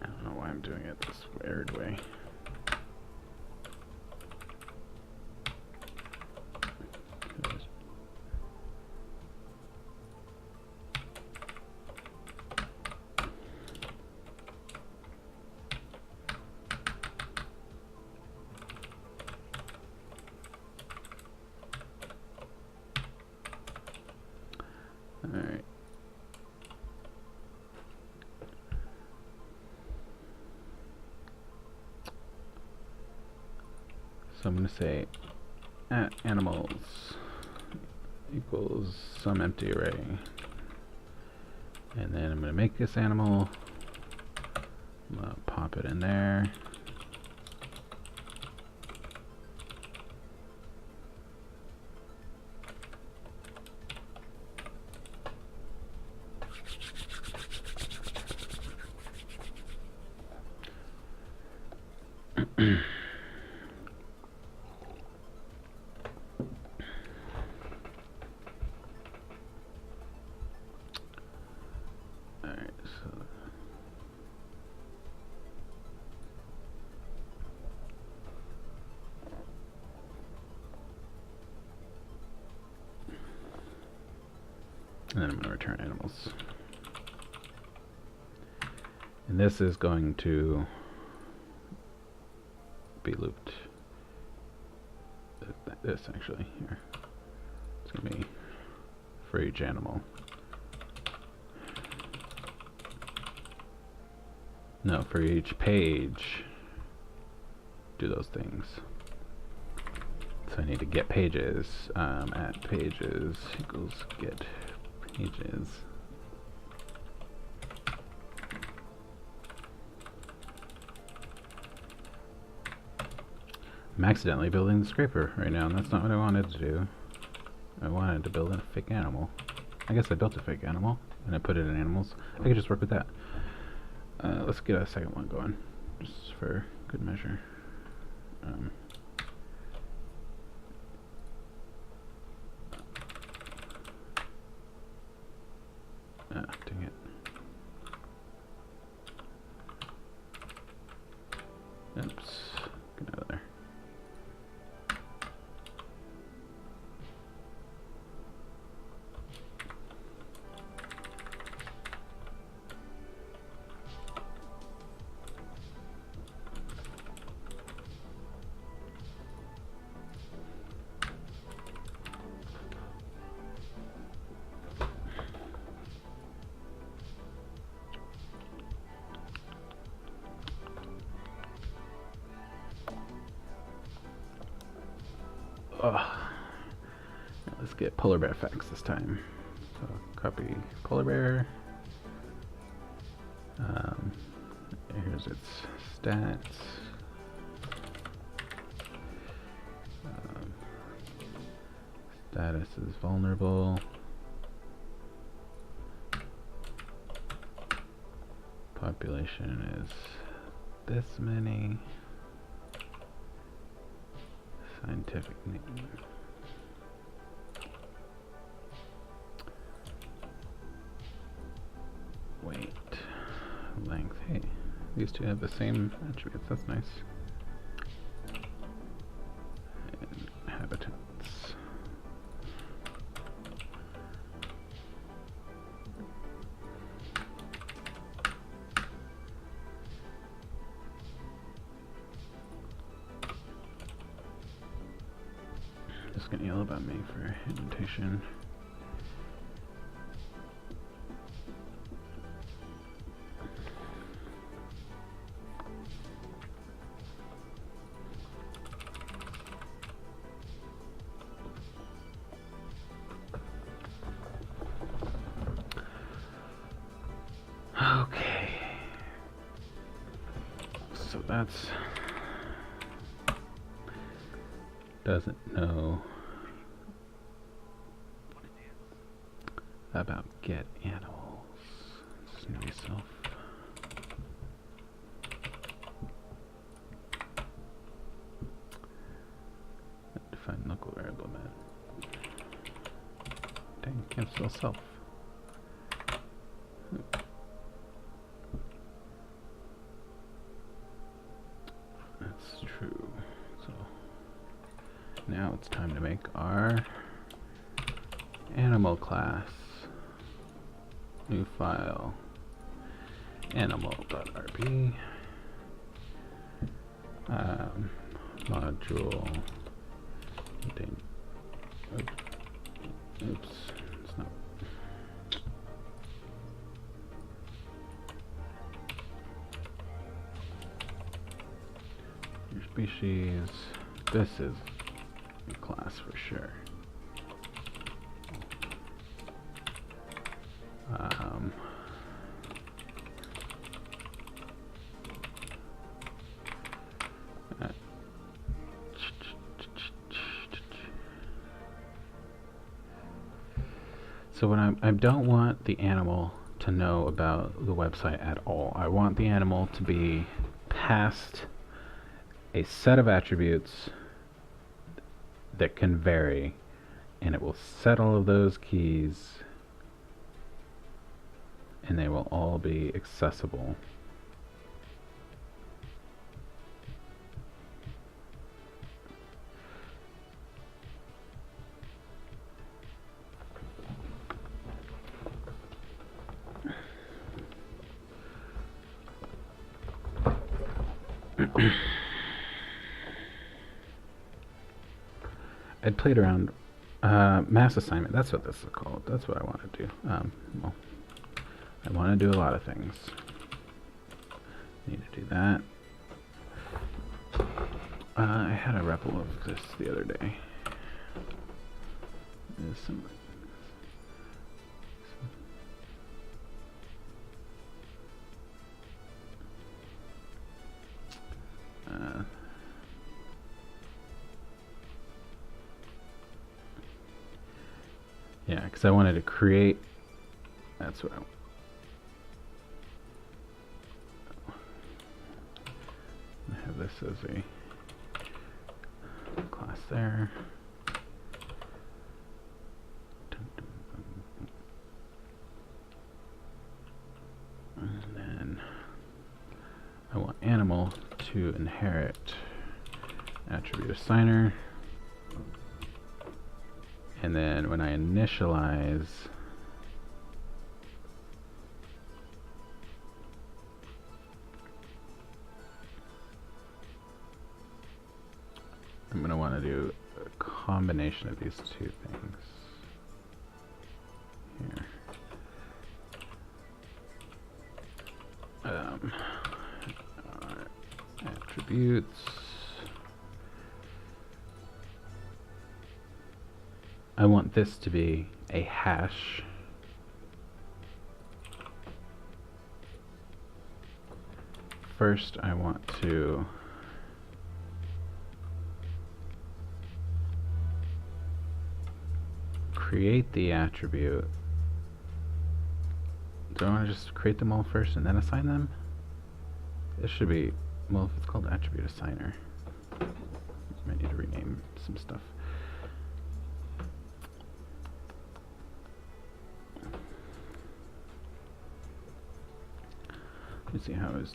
I don't know why I'm doing it this weird way. Alright. So I'm going to say at animals equals some empty array. And then I'm going to make this animal. I'm going to pop it in there. And then I'm going to return animals. And this is going to be looped. This actually here. It's going to be for each animal. No, for each page. Do those things. So I need to get pages. At pages equals get pages. I'm accidentally building the scraper right now, and that's not what I wanted to do. I wanted to build a fake animal. I guess I built a fake animal, and I put it in animals. I could just work with that. Let's get a second one going, just for good measure. Dang it. Oops. Get out of there. Let's get polar bear facts this time. So copy polar bear. Here's its stats. Status is vulnerable. Population is this many. Scientific name. Weight. Length. Hey, these two have the same attributes. That's nice. And habitats. Just gonna yell about me for indentation. Okay. So that's doesn't know about get animals. Know yourself. Define local variable method. Dang, can't spell self. That's true. So now it's time to make our animal class. New file. Animal.rb. Module. Oops. It's not. Your species. This is a class for sure. So when I don't want the animal to know about the website at all. I want the animal to be passed a set of attributes that can vary, and it will set all of those keys, and they will all be accessible. I'd played around. Mass assignment, that's what this is called. That's what I want to do. Well, I want to do a lot of things. Need to do that. I had a REPL of this the other day. There's some yeah, because I wanted to create. That's what I have this as a class there. And then I want animal to inherit attribute assigner. And then when I initialize, I'm going to want to do a combination of these two things here. Attributes. I want this to be a hash. First, I want to create the attribute. Do I want to just create them all first and then assign them? This should be, well, if it's called attribute assigner, I might need to rename some stuff. Let's see how is.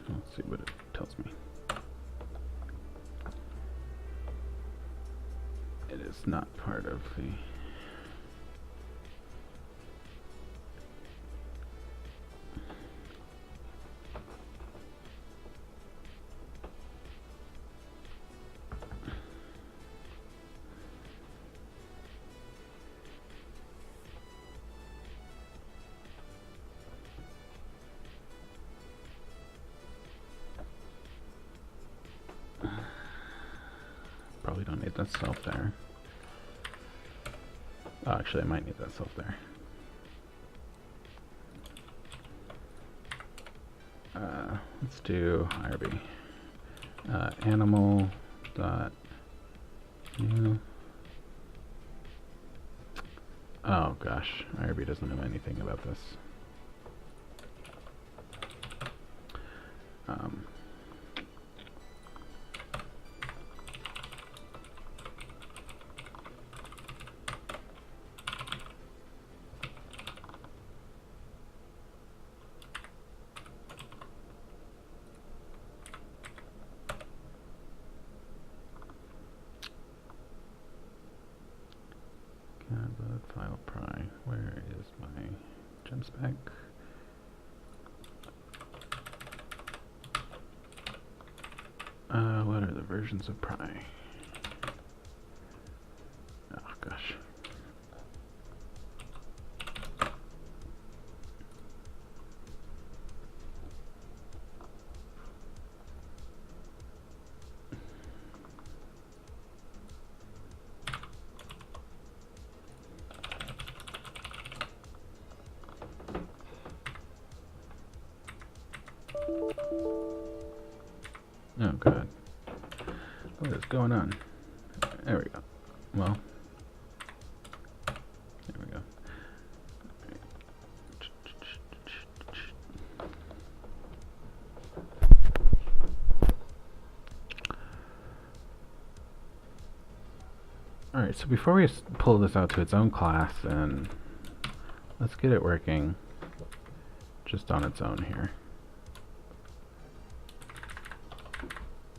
Let's see what it tells me. It is not part of the. Probably don't need that self there. Oh, actually, I might need that self there. Let's do IRB. Animal dot new. Oh gosh, IRB doesn't know anything about this. File pry. Where is my gem spec? What are the versions of pry? Oh gosh. Oh god. What is going on? There we go. Well, there we go. Alright, so before we pull this out to its own class, and let's get it working just on its own here.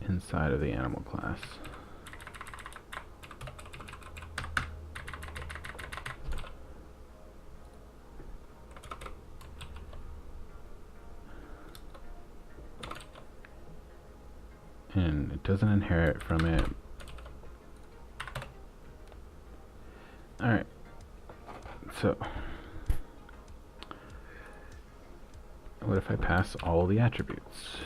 Inside of the animal class. and it doesn't inherit from it. Alright, so what if I pass all the attributes?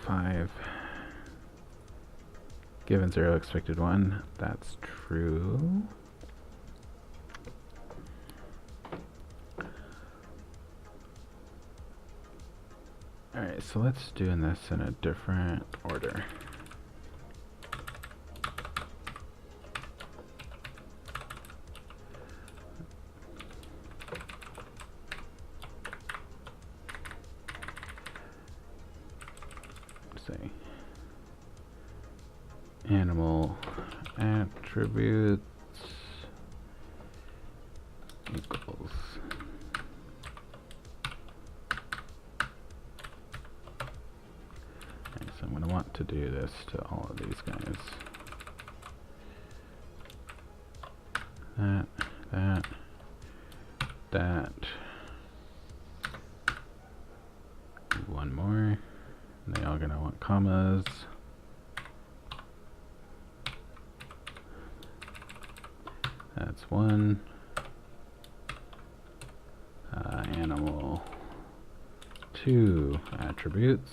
Five. Given 0, expected 1. That's true. Alright, so let's do this in a different order. Say animal attributes equals so I'm going to want to do this to all of these guys. That. One more. And they all going to want commas. That's one. Animal 2 attributes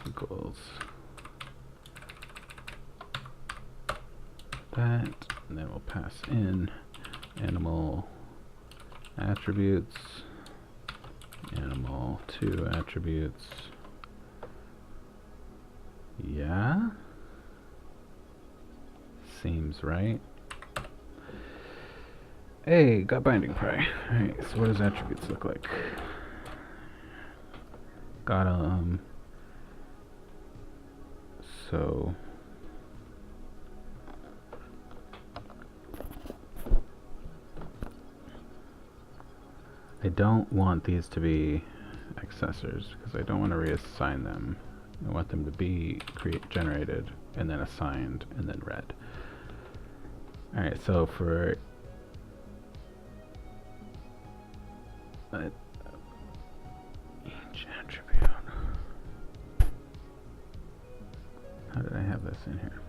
equals that, and then we'll pass in animal attributes, animal 2 attributes. Yeah, seems right. Hey, got binding pry. Alright, so what does attributes look like? Got so I don't want these to be accessors because I don't want to reassign them. I want them to be generated and then assigned and then read. Alright, so for each attribute. How did I have this in here?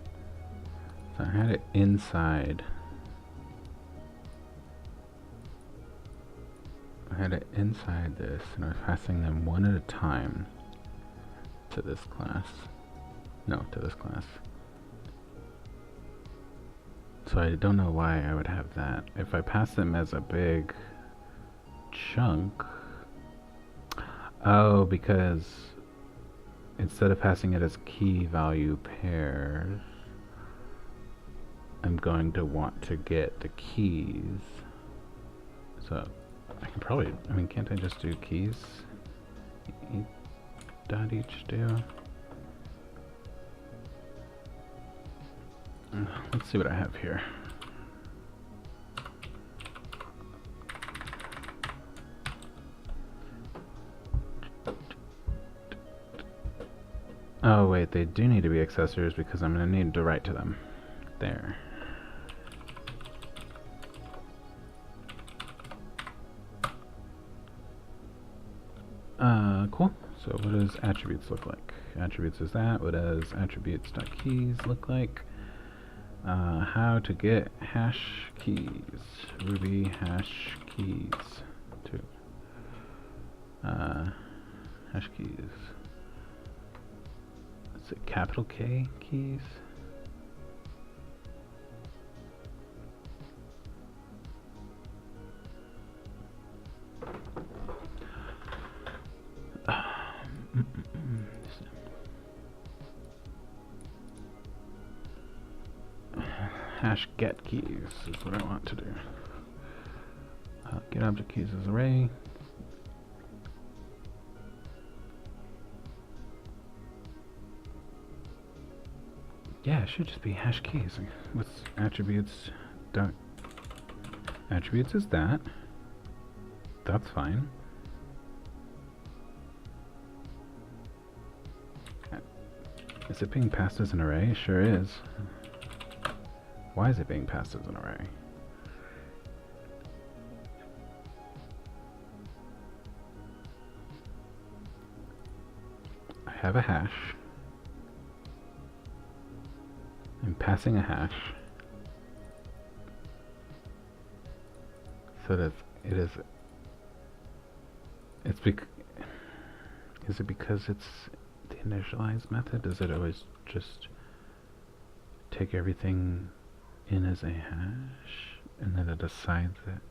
So I had it inside. I had it inside this, and I was passing them one at a time to this class. No, to this class. So I don't know why I would have that. If I pass them as a big chunk, oh, because instead of passing it as key value pairs, I'm going to want to get the keys. So I can probably, I mean, can't I just do keys? Dot each do. Let's see what I have here. Oh wait, they do need to be accessors because I'm going to need to write to them. There. Cool. So what does attributes look like? Attributes is that. What does attributes.keys look like? How to get hash keys. Ruby hash keys. Hash keys. Is it capital K keys? Hash get keys is what I want to do. Get object keys as array. Yeah, it should just be hash keys. What's attributes? Attributes is that. That's fine. Is it being passed as an array? Sure is. Why is it being passed as an array? I have a hash. I'm passing a hash. So that is it because it's the initialize method? Does it always just take everything in as a hash and then it decides it?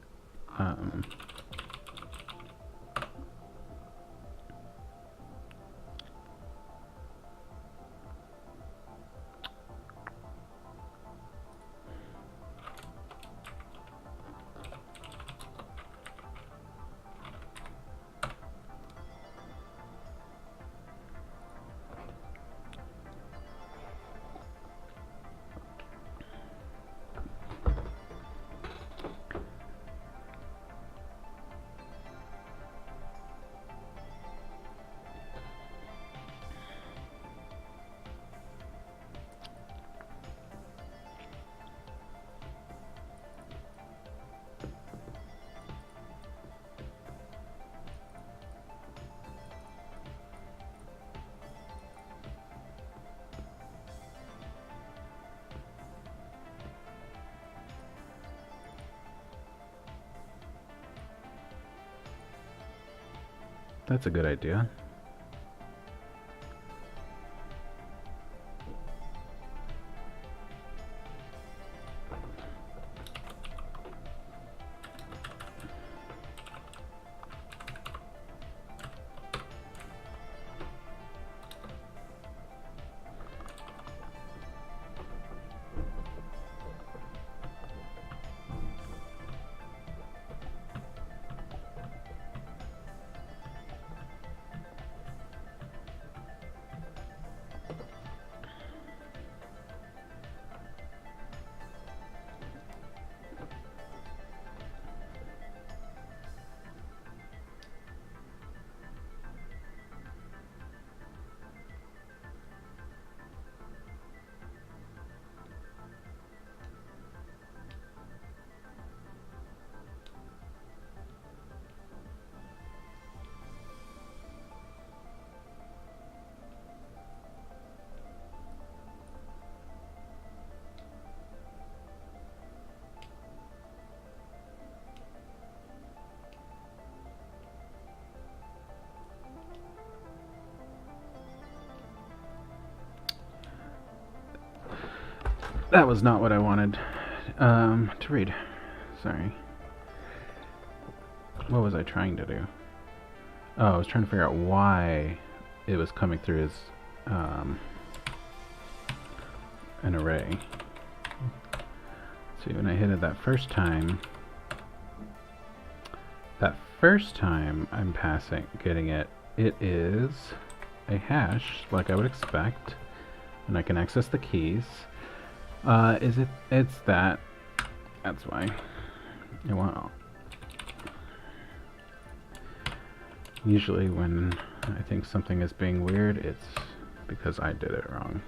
That's a good idea. That was not what I wanted to read. Sorry. What was I trying to do? Oh, I was trying to figure out why it was coming through as an array. See, when I hit it that first time I'm getting it, it is a hash, like I would expect, and I can access the keys. It's that. That's why. Usually when I think something is being weird, it's because I did it wrong.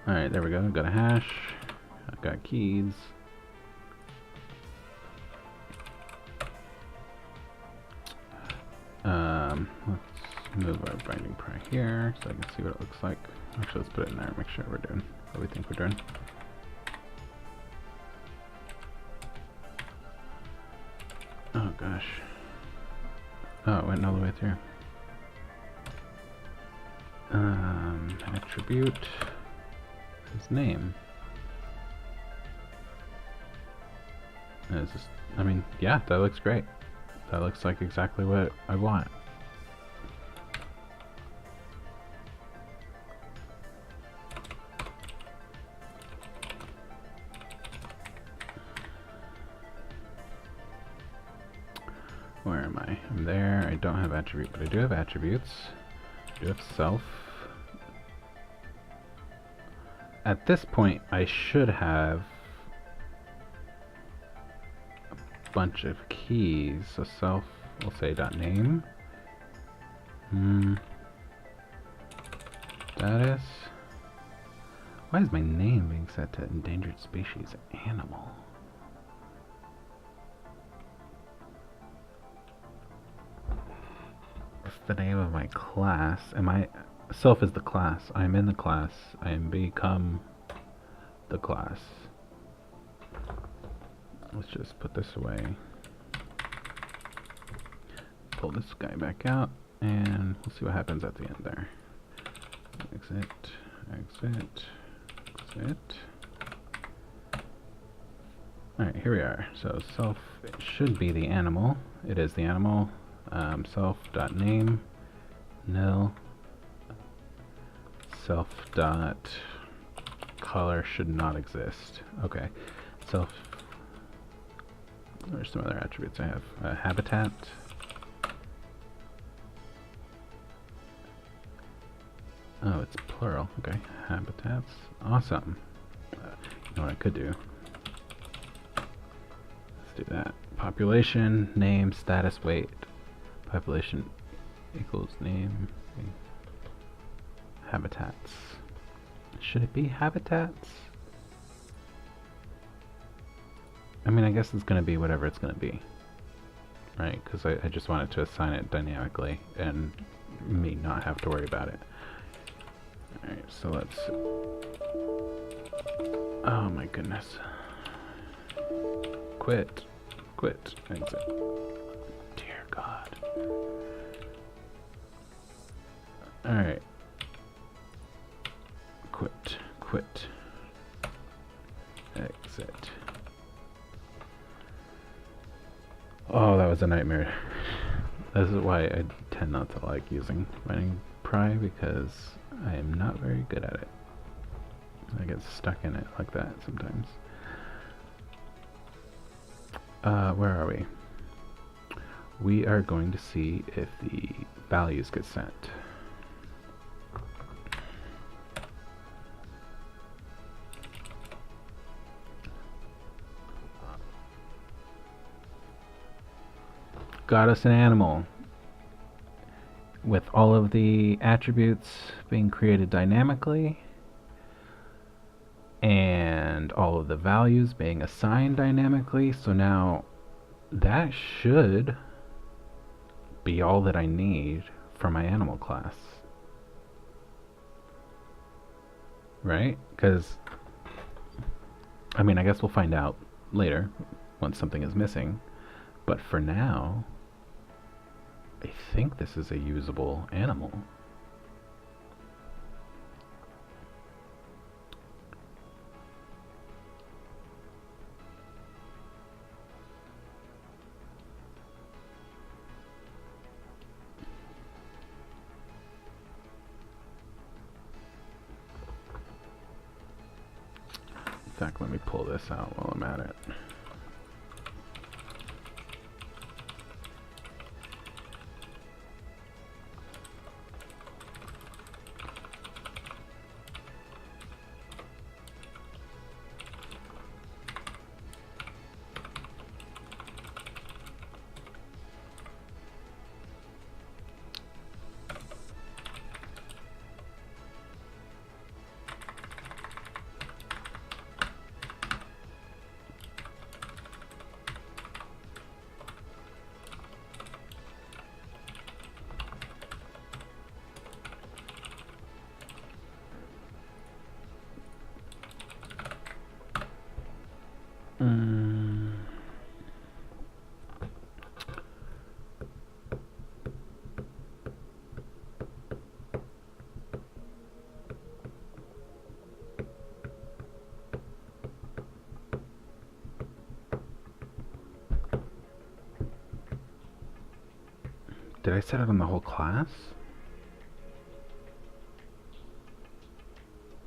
Alright, there we go. I've got a hash. I've got keys. Let's move our binding pry here so I can see what it looks like. Actually, let's put it in there and make sure we're doing what we think we're doing. Oh gosh. Oh, it went all the way through. Attribute his name. It's just, I mean, yeah, that looks great. That looks like exactly what I want. Where am I? I'm there. I don't have attribute, but I do have attributes. I do have self. At this point, I should have a bunch of keys. So self, we'll say .name. status. Why is my name being set to endangered species animal? What's the name of my class? Self is the class. I am in the class. I am become the class. Let's just put this away. Pull this guy back out, and we'll see what happens at the end there. Exit, exit, exit. Alright, here we are. So self, it should be the animal. It is the animal. Self.name, nil. Self.color should not exist. Okay. Self. There's some other attributes I have. Habitat. Oh, it's plural. Okay. Habitats. Awesome. You know what I could do? Let's do that. Population, name, status, weight. Population equals name. Habitats. Should it be habitats? I mean, I guess it's going to be whatever it's going to be. Right? Because I just wanted to assign it dynamically and me not have to worry about it. Alright, so let's... Oh my goodness. Quit. Quit. Exit. Dear God. Alright. Quit. Quit. Exit. Oh, that was a nightmare. This is why I tend not to like using running pry, because I am not very good at it. I get stuck in it like that sometimes. Where are we? We are going to see if the values get sent. Got us an animal with all of the attributes being created dynamically and all of the values being assigned dynamically. So now that should be all that I need for my animal class, right? Because I mean, I guess we'll find out later once something is missing, but for now I think this is a usable animal. In fact, let me pull this out while I'm at it. Did I set it on the whole class?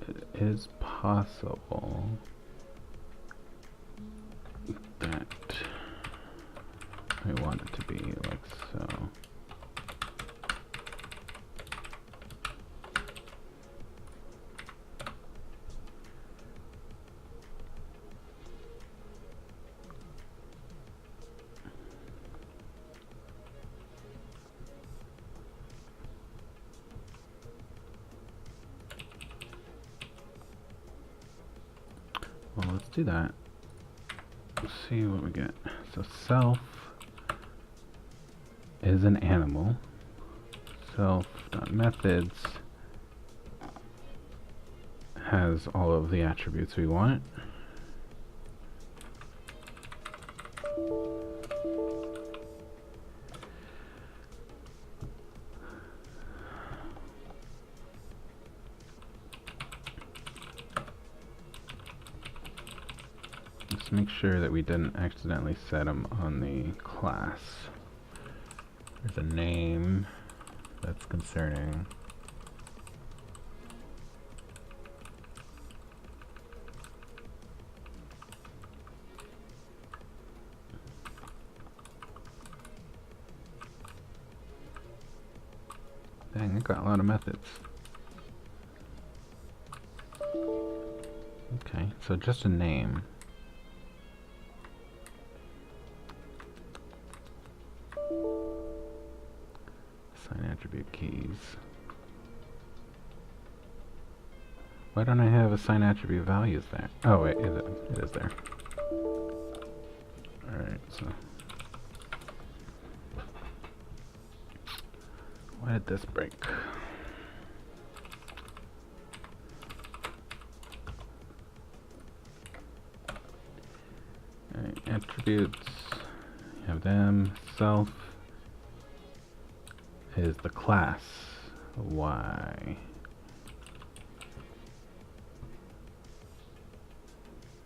It is possible that I want it to be like so. Well, let's do that. Let's see what we get. So self is an animal. Self.methods has all of the attributes we want. Let's make sure that we didn't accidentally set them on the class. There's a name that's concerning. Dang, I got a lot of methods. Okay, so just a name. Assign attribute keys. Why don't I have assign attribute values there? Oh wait, it is there. Alright, so why did this break? Alright, attributes, you have them. Self is the class. Why?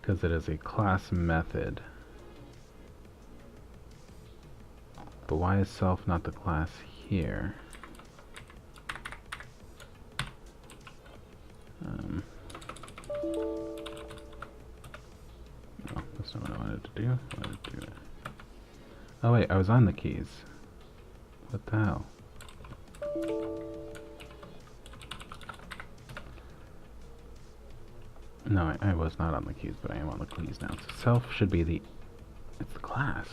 Because it is a class method. But why is self not the class here? No, that's not what I wanted to do. I wanted to do that. Oh wait, I was on the keys. What the hell? No, I was not on the keys, but I am on the keys now. So self should be the... it's the class.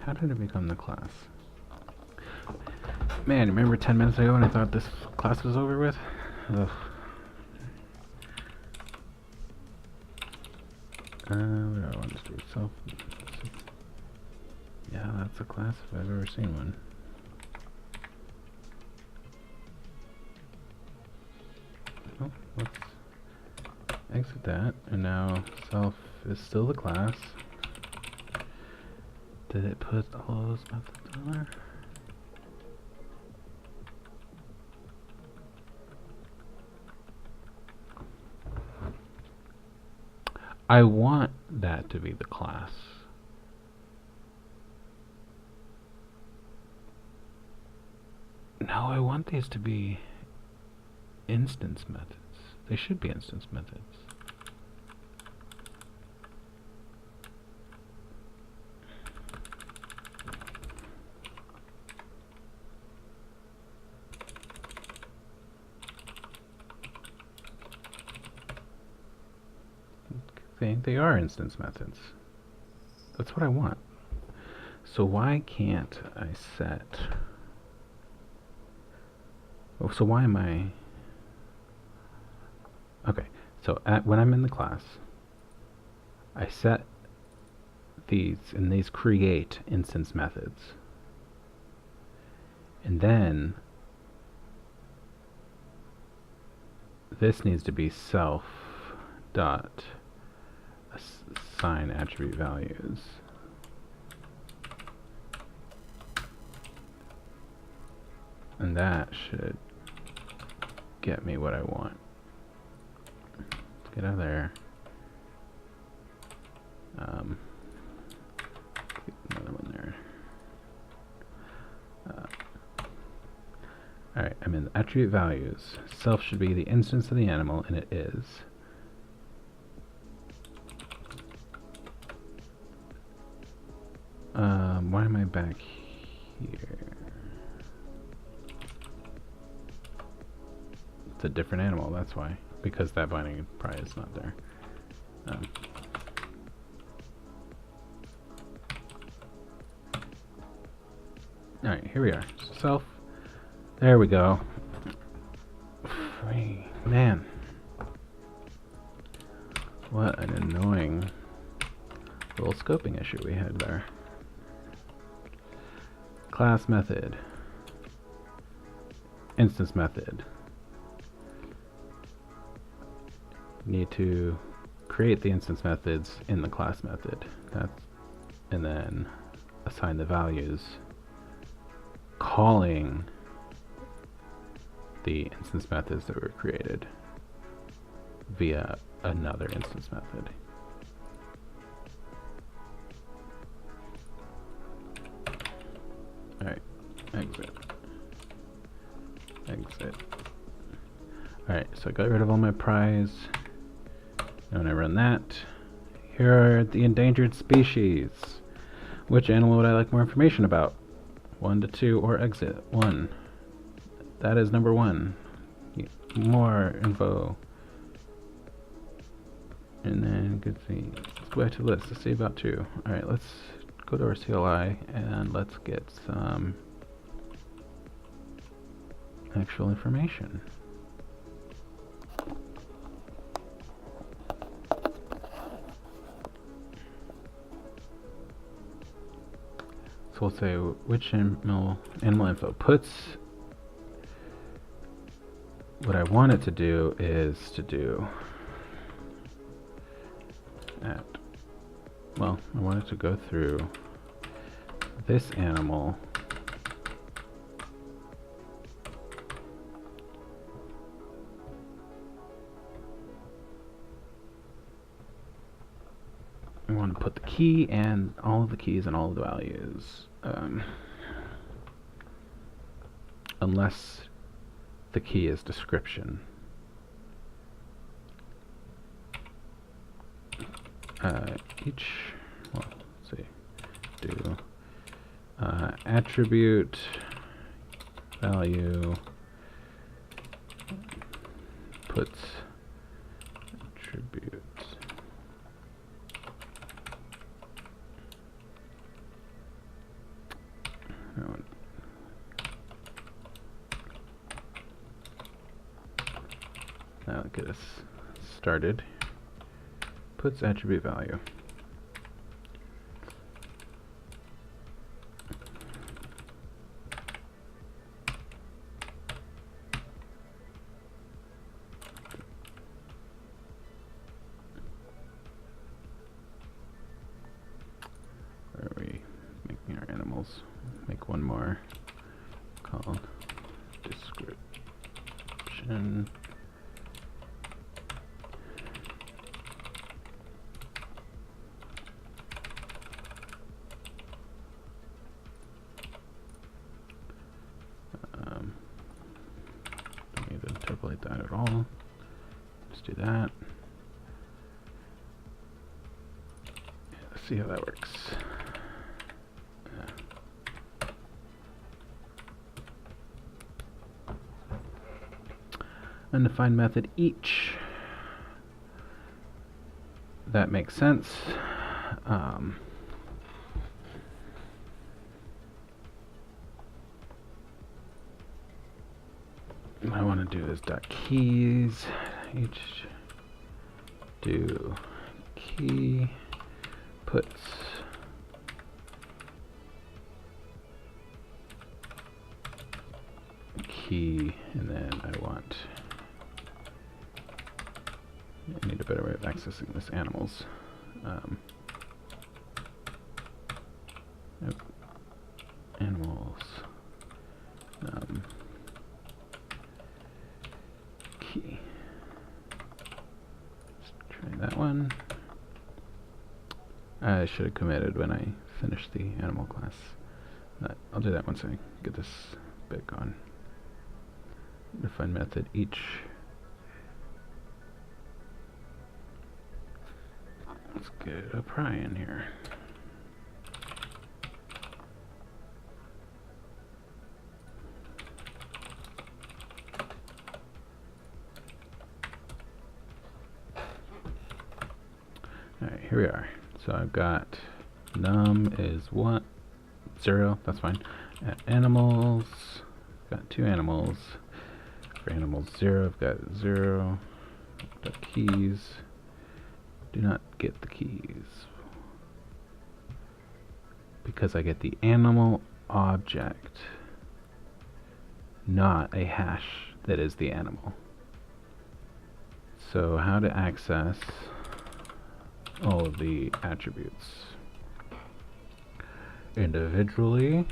How did it become the class? Man, remember 10 minutes ago when I thought this class was over with? Ugh. What do I want to do? Self. Yeah, that's a class if I've ever seen one. Oh, let's exit that, and now self is still the class. Did it put all those methods on there? I want that to be the class. No, I want these to be instance methods. They should be instance methods. They are instance methods. That's what I want. So why can't I set... oh, so why am I... okay, so when I'm in the class, I set these, and these create instance methods. And then this needs to be self dot assign attribute values. And that should get me what I want. Let's get out of there. Another one there. Alright, I'm in the attribute values. Self should be the instance of the animal, and it is. Why am I back here? It's a different animal, that's why. Because that binding probably is not there. Alright, here we are. Self. There we go. Man. What an annoying little scoping issue we had there. Class method. Instance method. Need to create the instance methods in the class method. And then assign the values calling the instance methods that were created via another instance method. Alright, exit. Exit. Alright, so I got rid of all my prize. And when I run that, here are the endangered species. Which animal would I like more information about? 1 to 2 or exit 1. That is number 1. More info. And then let's go back to the list. Let's see about 2. Alright, let's go to our CLI and let's get some actual information. So we'll say which animal info puts. What I want it to do is to do at, well, I want it to go through this animal I want to put the key and all of the keys and all of the values, unless the key is description. Well, let's see, do attribute value puts attribute that'll get us started. Puts attribute value. Where are we making our animals? Make one more called description. Don't need to interpolate that at all. Just do that. Let's see how that works. Undefined method each. That makes sense. What I want to do is dot keys. Each do key puts key, and then I need a better way of accessing this animals. Animals. Key. Let's try that one. I should have committed when I finished the animal class. But I'll do that once I get this bit gone. Define method each. Let's get a pry in here. Alright, here we are. So I've got num is 0, that's fine. At animals, got 2 animals. For animals 0, I've got 0. The keys. Do not get the keys. Because I get the animal object, not a hash that is the animal. So how to access all of the attributes individually.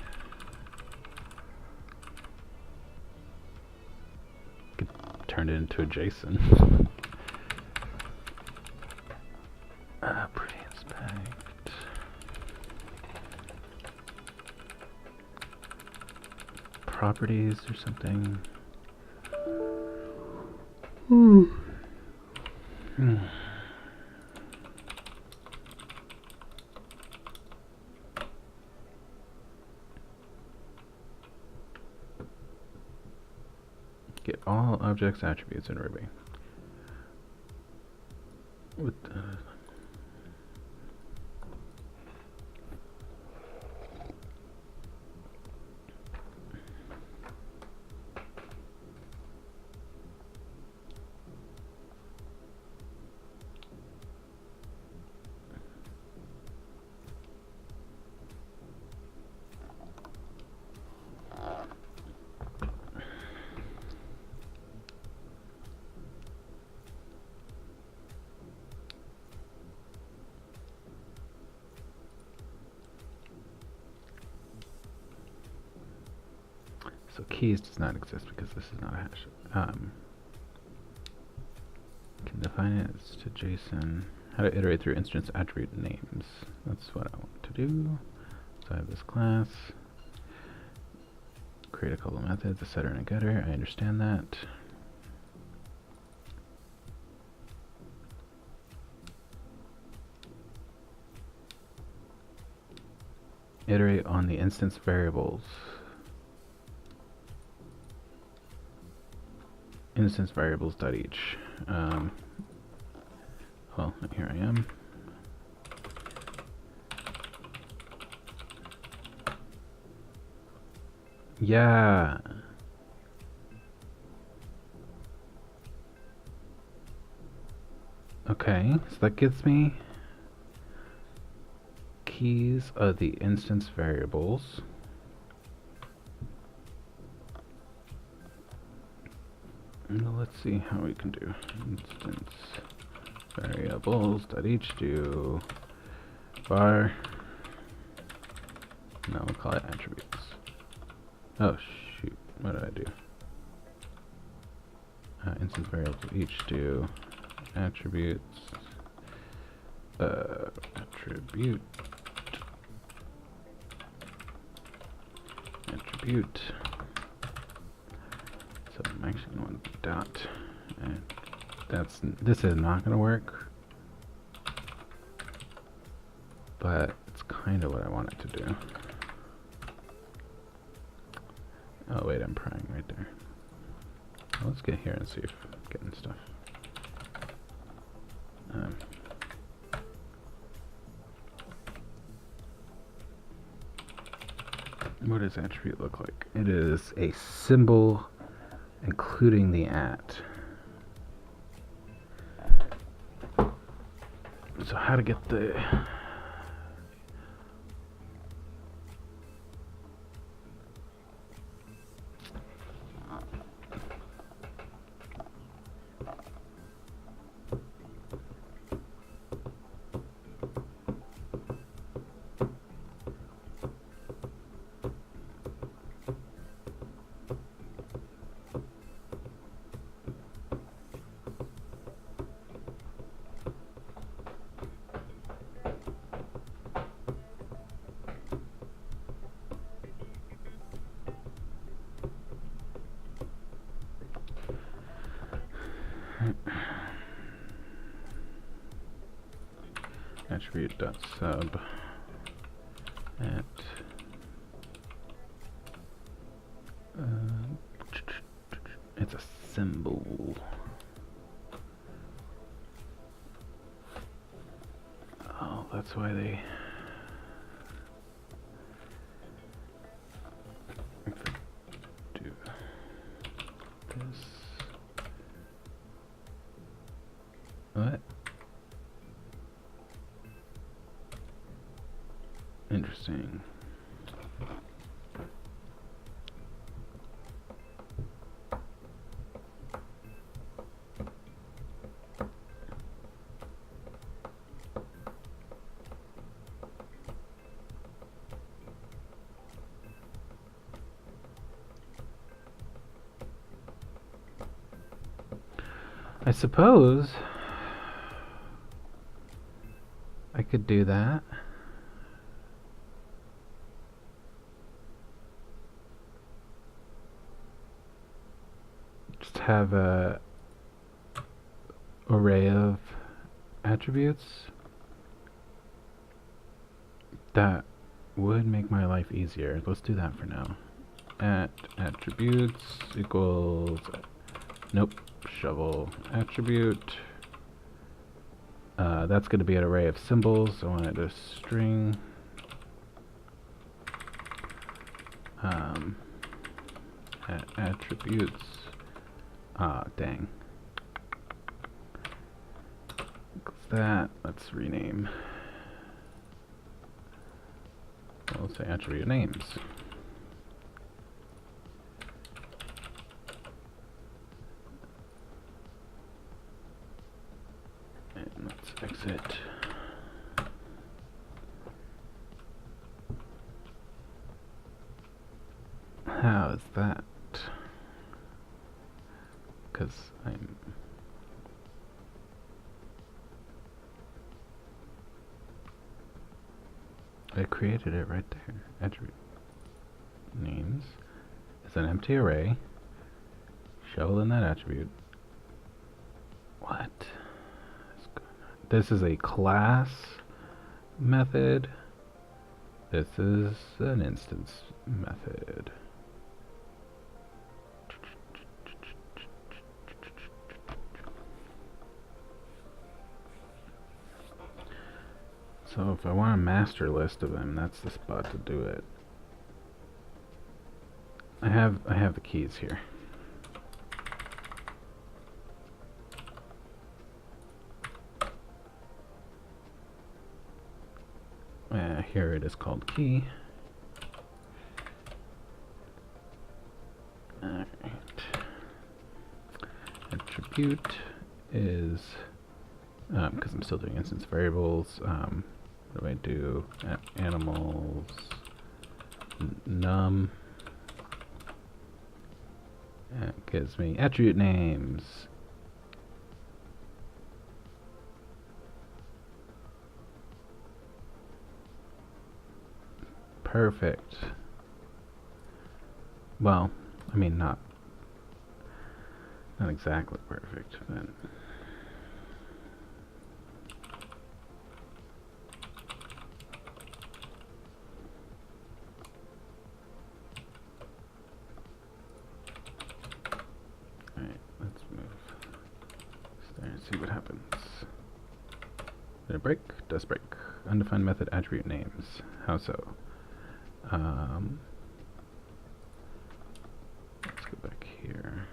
Could turn it into a JSON. Pre-inspect. Properties or something. Get all objects attributes in Ruby. With so keys does not exist because this is not a hash. Can define it as to JSON. How to iterate through instance attribute names. That's what I want to do. So I have this class. Create a couple of methods, a setter and a getter. I understand that. Iterate on the instance variables. Instance variables.each. Well, here I am. Yeah. Okay, so that gives me keys of the instance variables. Now let's see how we can do instance variables.each do var. No, we'll call it attributes. Oh shoot, what did I do? Instance variables each do attributes. Attribute. So I'm actually going to dot, and this is not going to work, but it's kind of what I want it to do. Oh wait, I'm prying right there. Well, let's get here and see if I'm getting stuff. What does attribute look like? It is a symbol including the at. So how to get the attribute.sub at it's a symbol. Oh, that's why they Interesting. I suppose I could do that. Just have a array of attributes. That would make my life easier. Let's do that for now. Attributes equals, nope, shovel attribute. That's going to be an array of symbols. I want it a string. Attributes. Dang. That. Let's rename. We'll say attribute names. And let's exit. How is that? Because I created it right there. Attribute names is an empty array. Shovel in that attribute. What? This is a class method. This is an instance method. So if I want a master list of them, that's the spot to do it. I have the keys here. Here it is called key. Alright. Attribute is, because I'm still doing instance variables, what do I do? Animals, num. It gives me attribute names. Perfect. Well, I mean, not exactly perfect, but alright, let's move there and see what happens. Did it break? Does break. Undefined method attribute names. How so? Let's go back here.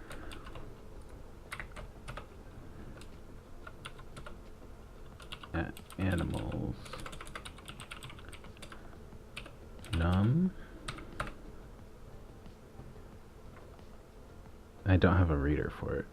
At animals, num. I don't have a reader for it.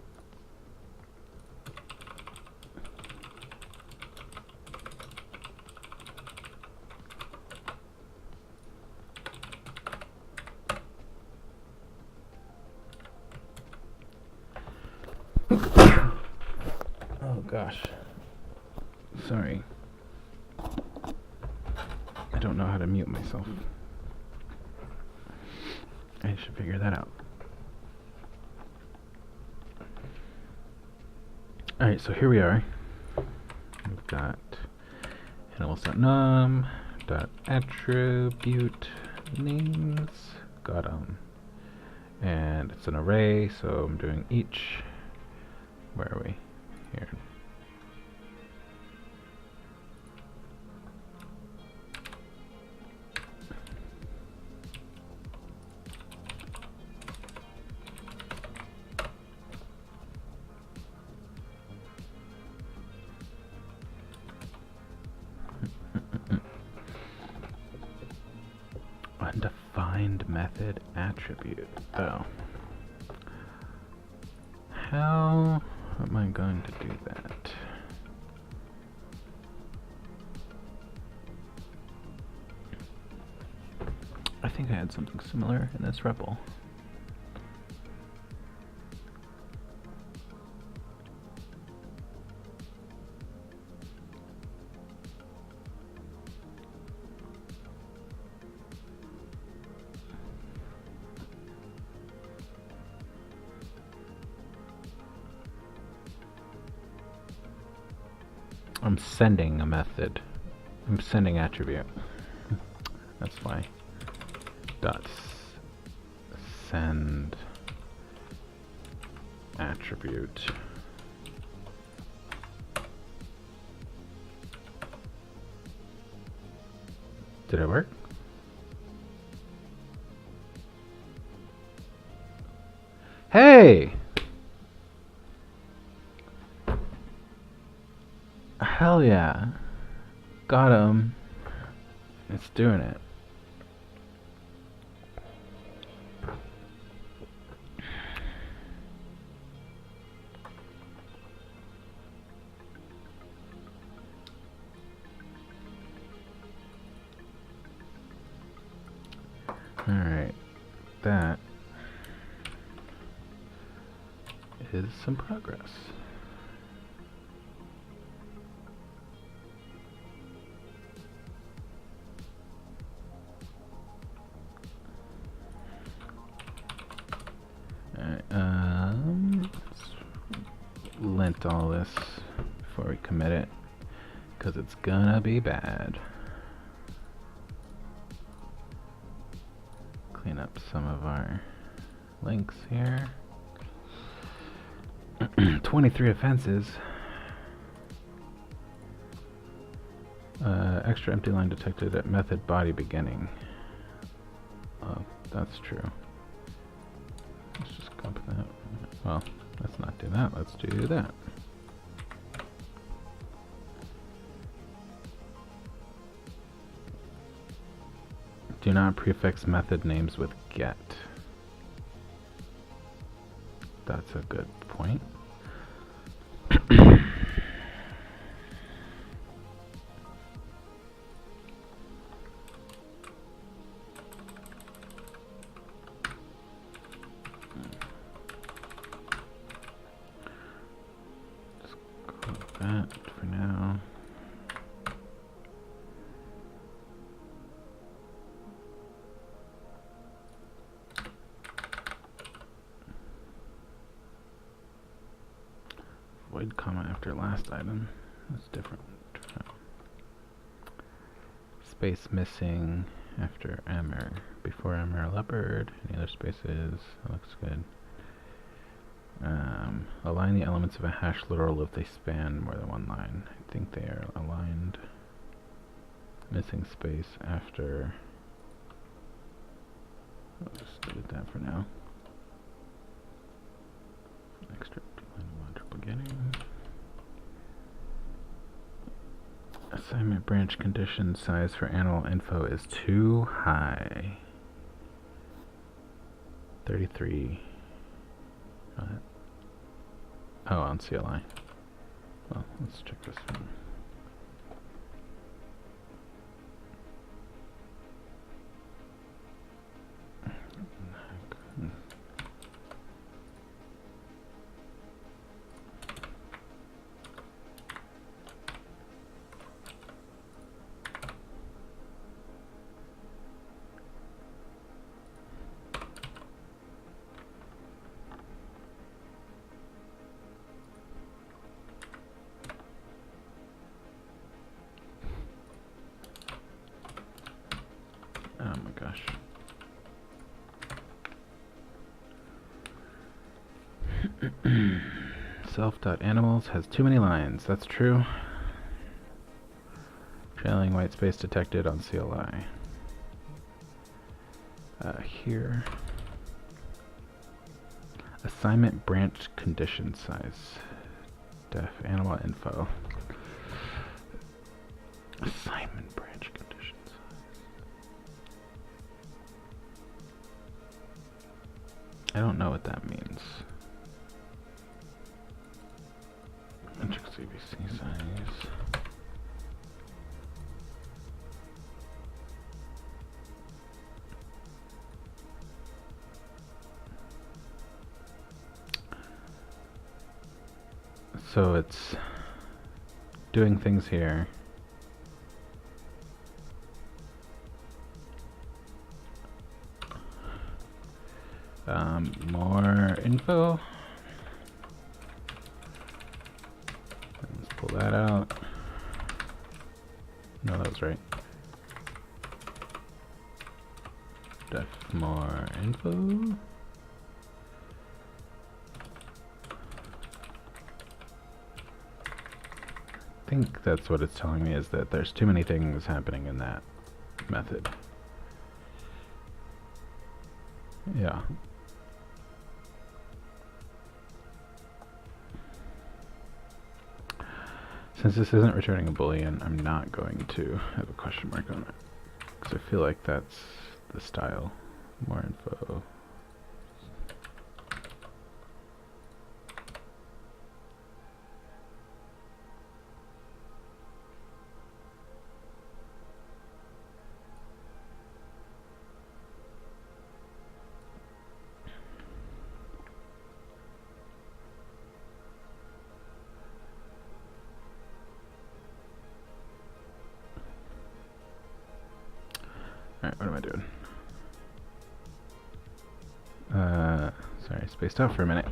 Oh gosh. Sorry. I don't know how to mute myself. I should figure that out. Alright, so here we are. We've got animals.num, .attribute names, got them. And it's an array, so I'm doing each. Where are we? Here. Find method attribute. Oh. How am I going to do that? I think I had something similar in this REPL. I'm sending a method. I'm sending attribute. That's why. Dot send attribute. Did it work? Hey! Hell yeah. Got him. It's doing it. Alright. That is some progress. Let's lint all this before we commit it, because it's gonna be bad. Clean up some of our links here. 23 offenses. Extra empty line detected at method body beginning. Oh, that's true. Let's just copy that. Well, let's not do that. Let's do that. Do not prefix method names with get. That's a good point. Just go with that for now. Void comma after last item. That's different. Space missing after M or before M or leopard. Any other spaces? That looks good. Align the elements of a hash literal if they span more than one line. I think they are aligned. Missing space after. I'll just delete that for now. Extra line of beginning. Assignment branch condition size for animal info is too high. 33. Oh, on CLI. Well, let's check this one. Oh my gosh. Self.animals has too many lines. That's true. Trailing white space detected on CLI. Here. Assignment branch condition size. Def animal info. Assignment branch condition size. don't know what that means. Metric CBC size. So it's doing things here. More info. Let's pull that out. No, that was right. Def more info. I think that's what it's telling me, is that there's too many things happening in that method. Yeah. Since this isn't returning a boolean, I'm not going to have a question mark on it, because I feel like that's the style. More info. Alright, what am I doing? Sorry, spaced out for a minute.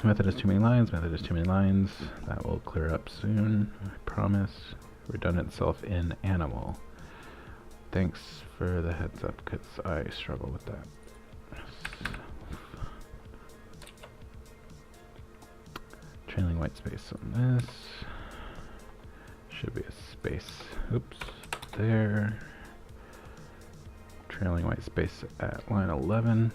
Method has too many lines, method has too many lines. That will clear up soon, I promise. Redundant self in animal. Thanks for the heads up, because I struggle with that. Trailing white space on this. Should be a space. Oops. There. Trailing white space at line 11.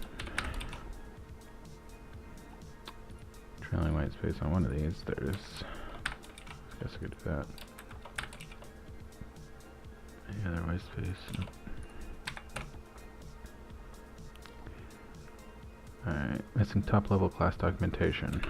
Trailing white space on one of these. There's. I guess I could do that. Any other white space? Nope. Alright, missing top level class documentation.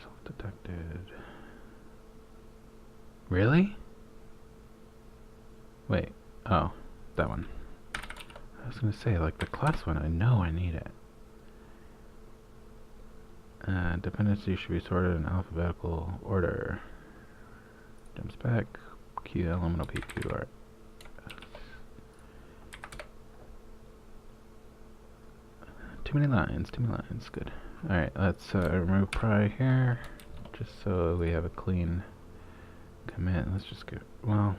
Self-detected. Really? Wait. Oh, that one. I was gonna say, like the class one, I know I need it. Dependencies should be sorted in alphabetical order. Jumps back. Q elemental PQR. Too many lines, good. Alright, let's remove pry here, just so we have a clean commit. Let's just get, well,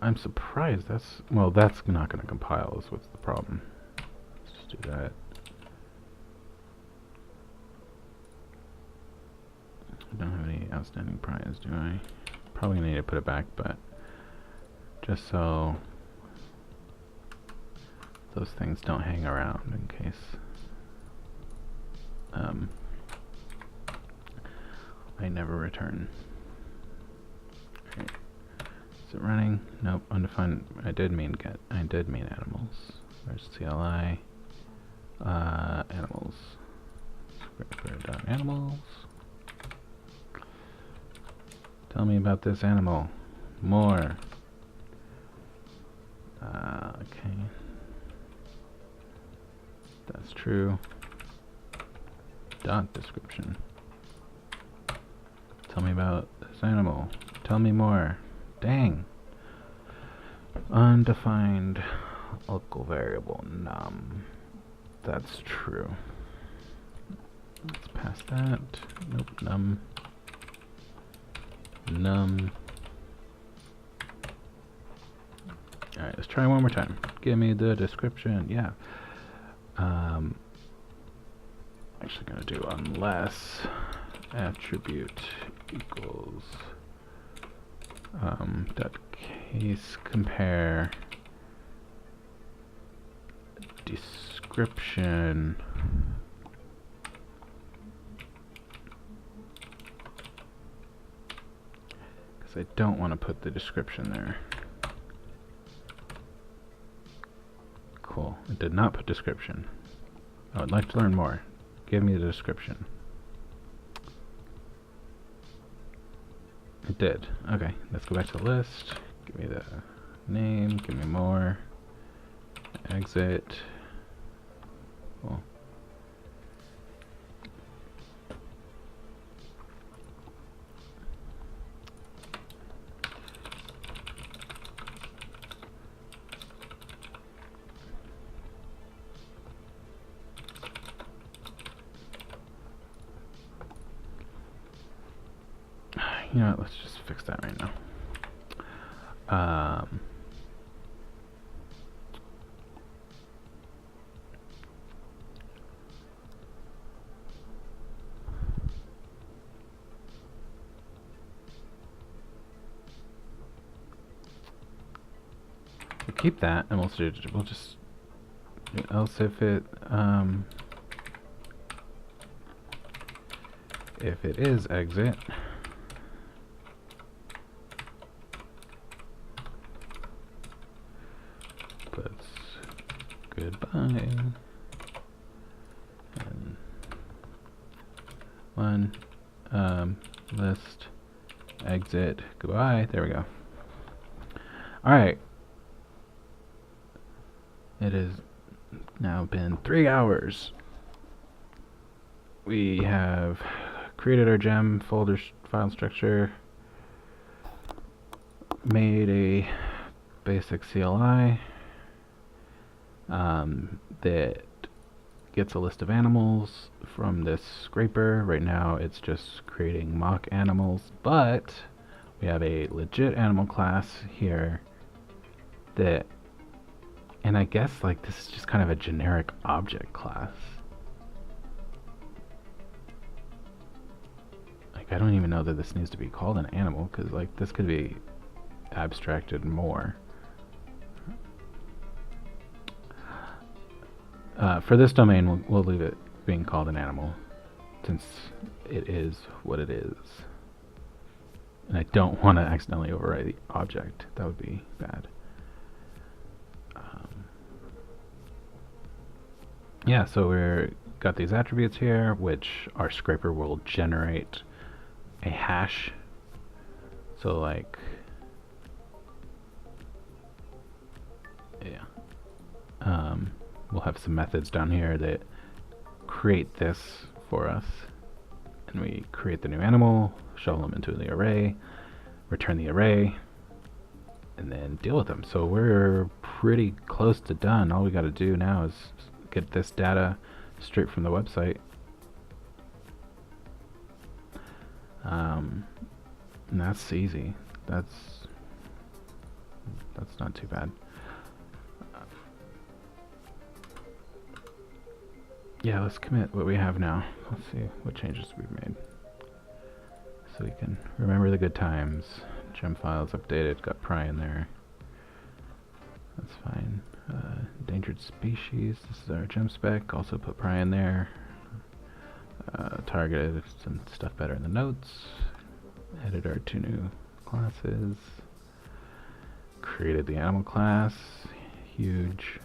I'm surprised that's, well, that's not going to compile is what's the problem. Let's just do that. I don't have any outstanding pries, do I? Probably need to put it back, but just so those things don't hang around in case I never return. Okay. Is it running? Nope, undefined. I did mean get. I did mean animals. Where's CLI? Animals. Animals. Tell me about this animal. More. Okay. That's true. Dot description. Tell me about this animal. Tell me more. Dang. Undefined local variable num. That's true. Let's pass that. Nope, num. Num. Alright, let's try one more time. Give me the description. Yeah. Actually going to do unless attribute equals dot case compare description because I don't want to put the description there. Cool. It did not put description. I would like to learn more. Give me the description. It did. Okay, let's go back to the list. Give me the name, give me more. Exit. Cool. You know what, let's just fix that right now. We'll keep that, and we'll just else if it is exit. Puts goodbye and one list exit goodbye. There we go. All right. It has now been 3 hours. We have created our gem folder file structure, made a basic CLI that gets a list of animals from this scraper. Right now it's just creating mock animals, but we have a legit animal class here that, and I guess like this is just kind of a generic object class. Like I don't even know that this needs to be called an animal, because like this could be abstracted more. For this domain, we'll leave it being called an animal, since it is what it is. And I don't want to accidentally overwrite the object. That would be bad. Yeah, so we've got these attributes here, which our scraper will generate a hash. So like, yeah. We'll have some methods down here that create this for us. And we create the new animal, shovel them into the array, return the array, and then deal with them. So we're pretty close to done. All we got to do now is get this data straight from the website. And that's easy. That's not too bad. Yeah, let's commit what we have now. Let's see what changes we've made, so we can remember the good times. Gem files updated, got pry in there. That's fine. Endangered species, this is our gem spec, also put pry in there. Targeted some stuff better in the notes. Added our 2 new classes. Created the animal class, huge.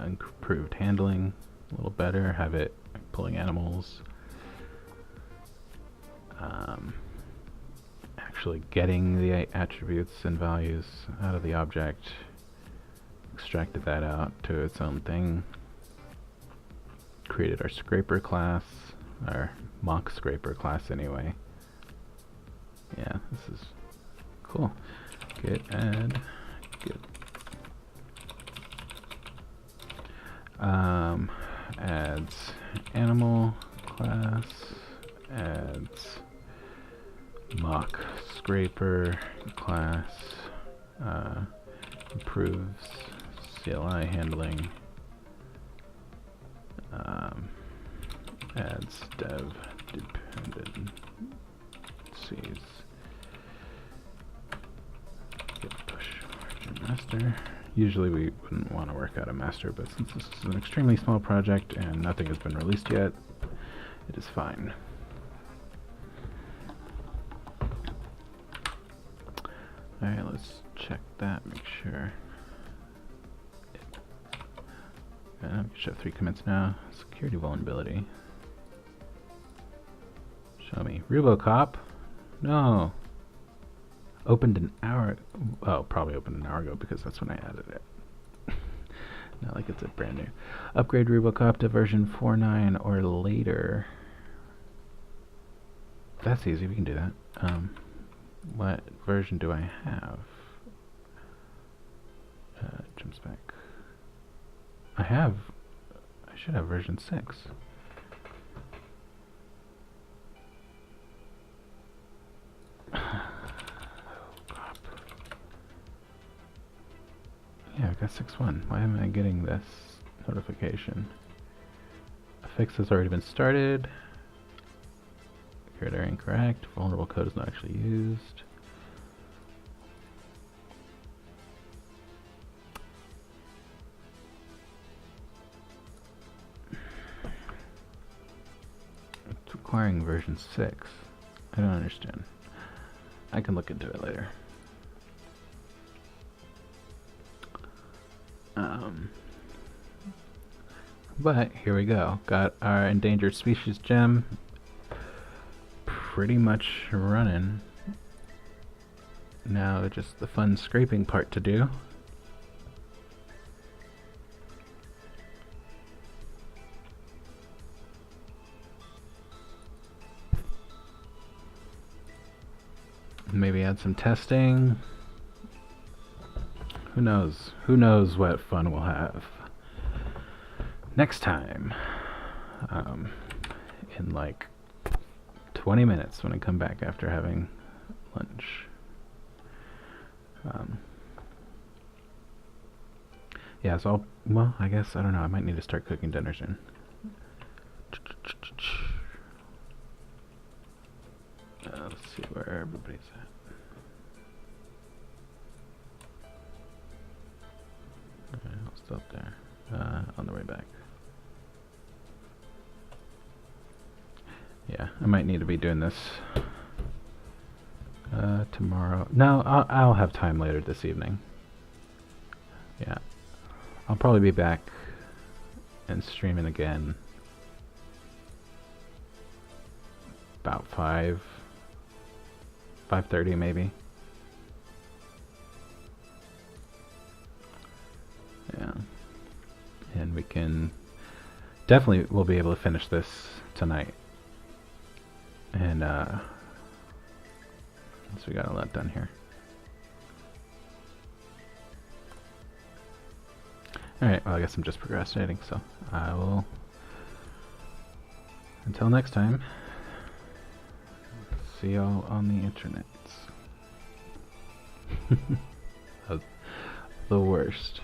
Improved handling, a little better, have it pulling animals. Actually getting the attributes and values out of the object, extracted that out to its own thing, created our scraper class, our mock scraper class anyway. Yeah, this is cool. Git add, git. Adds animal class, adds mock scraper class, improves CLI handling, adds dev dependencies. Git push origin master. Usually we wouldn't want to work out a master, but since this is an extremely small project and nothing has been released yet, it is fine. Alright, let's check that, make sure. We should have 3 commits now. Security vulnerability. Show me. Rubocop? No. Opened an hour. Oh, probably opened an hour ago because that's when I added it. Not like it's a brand new. Upgrade Rubocop to version 4.9 or later. That's easy. We can do that. What version do I have? Jumps back. I should have version 6. Yeah, I got 6.1. Why am I getting this notification? A fix has already been started. Creator incorrect. Vulnerable code is not actually used. It's requiring version 6. I don't understand. I can look into it later. But here we go. Got our endangered species gem pretty much running. Now just the fun scraping part to do. Maybe add some testing. Who knows? Who knows what fun we'll have next time. In like 20 minutes when I come back after having lunch. Yeah, so well, I guess, I don't know, I might need to start cooking dinner soon. Let's see where everybody's at. Okay, I'll stop there. On the way back. Yeah, I might need to be doing this tomorrow. No, I'll have time later this evening. Yeah, I'll probably be back and streaming again about 5:30 maybe. Yeah, and we can definitely, we'll be able to finish this tonight. And so we got a lot done here. Alright, well, I guess I'm just procrastinating, so I will, until next time, see y'all on the internet. That was the worst.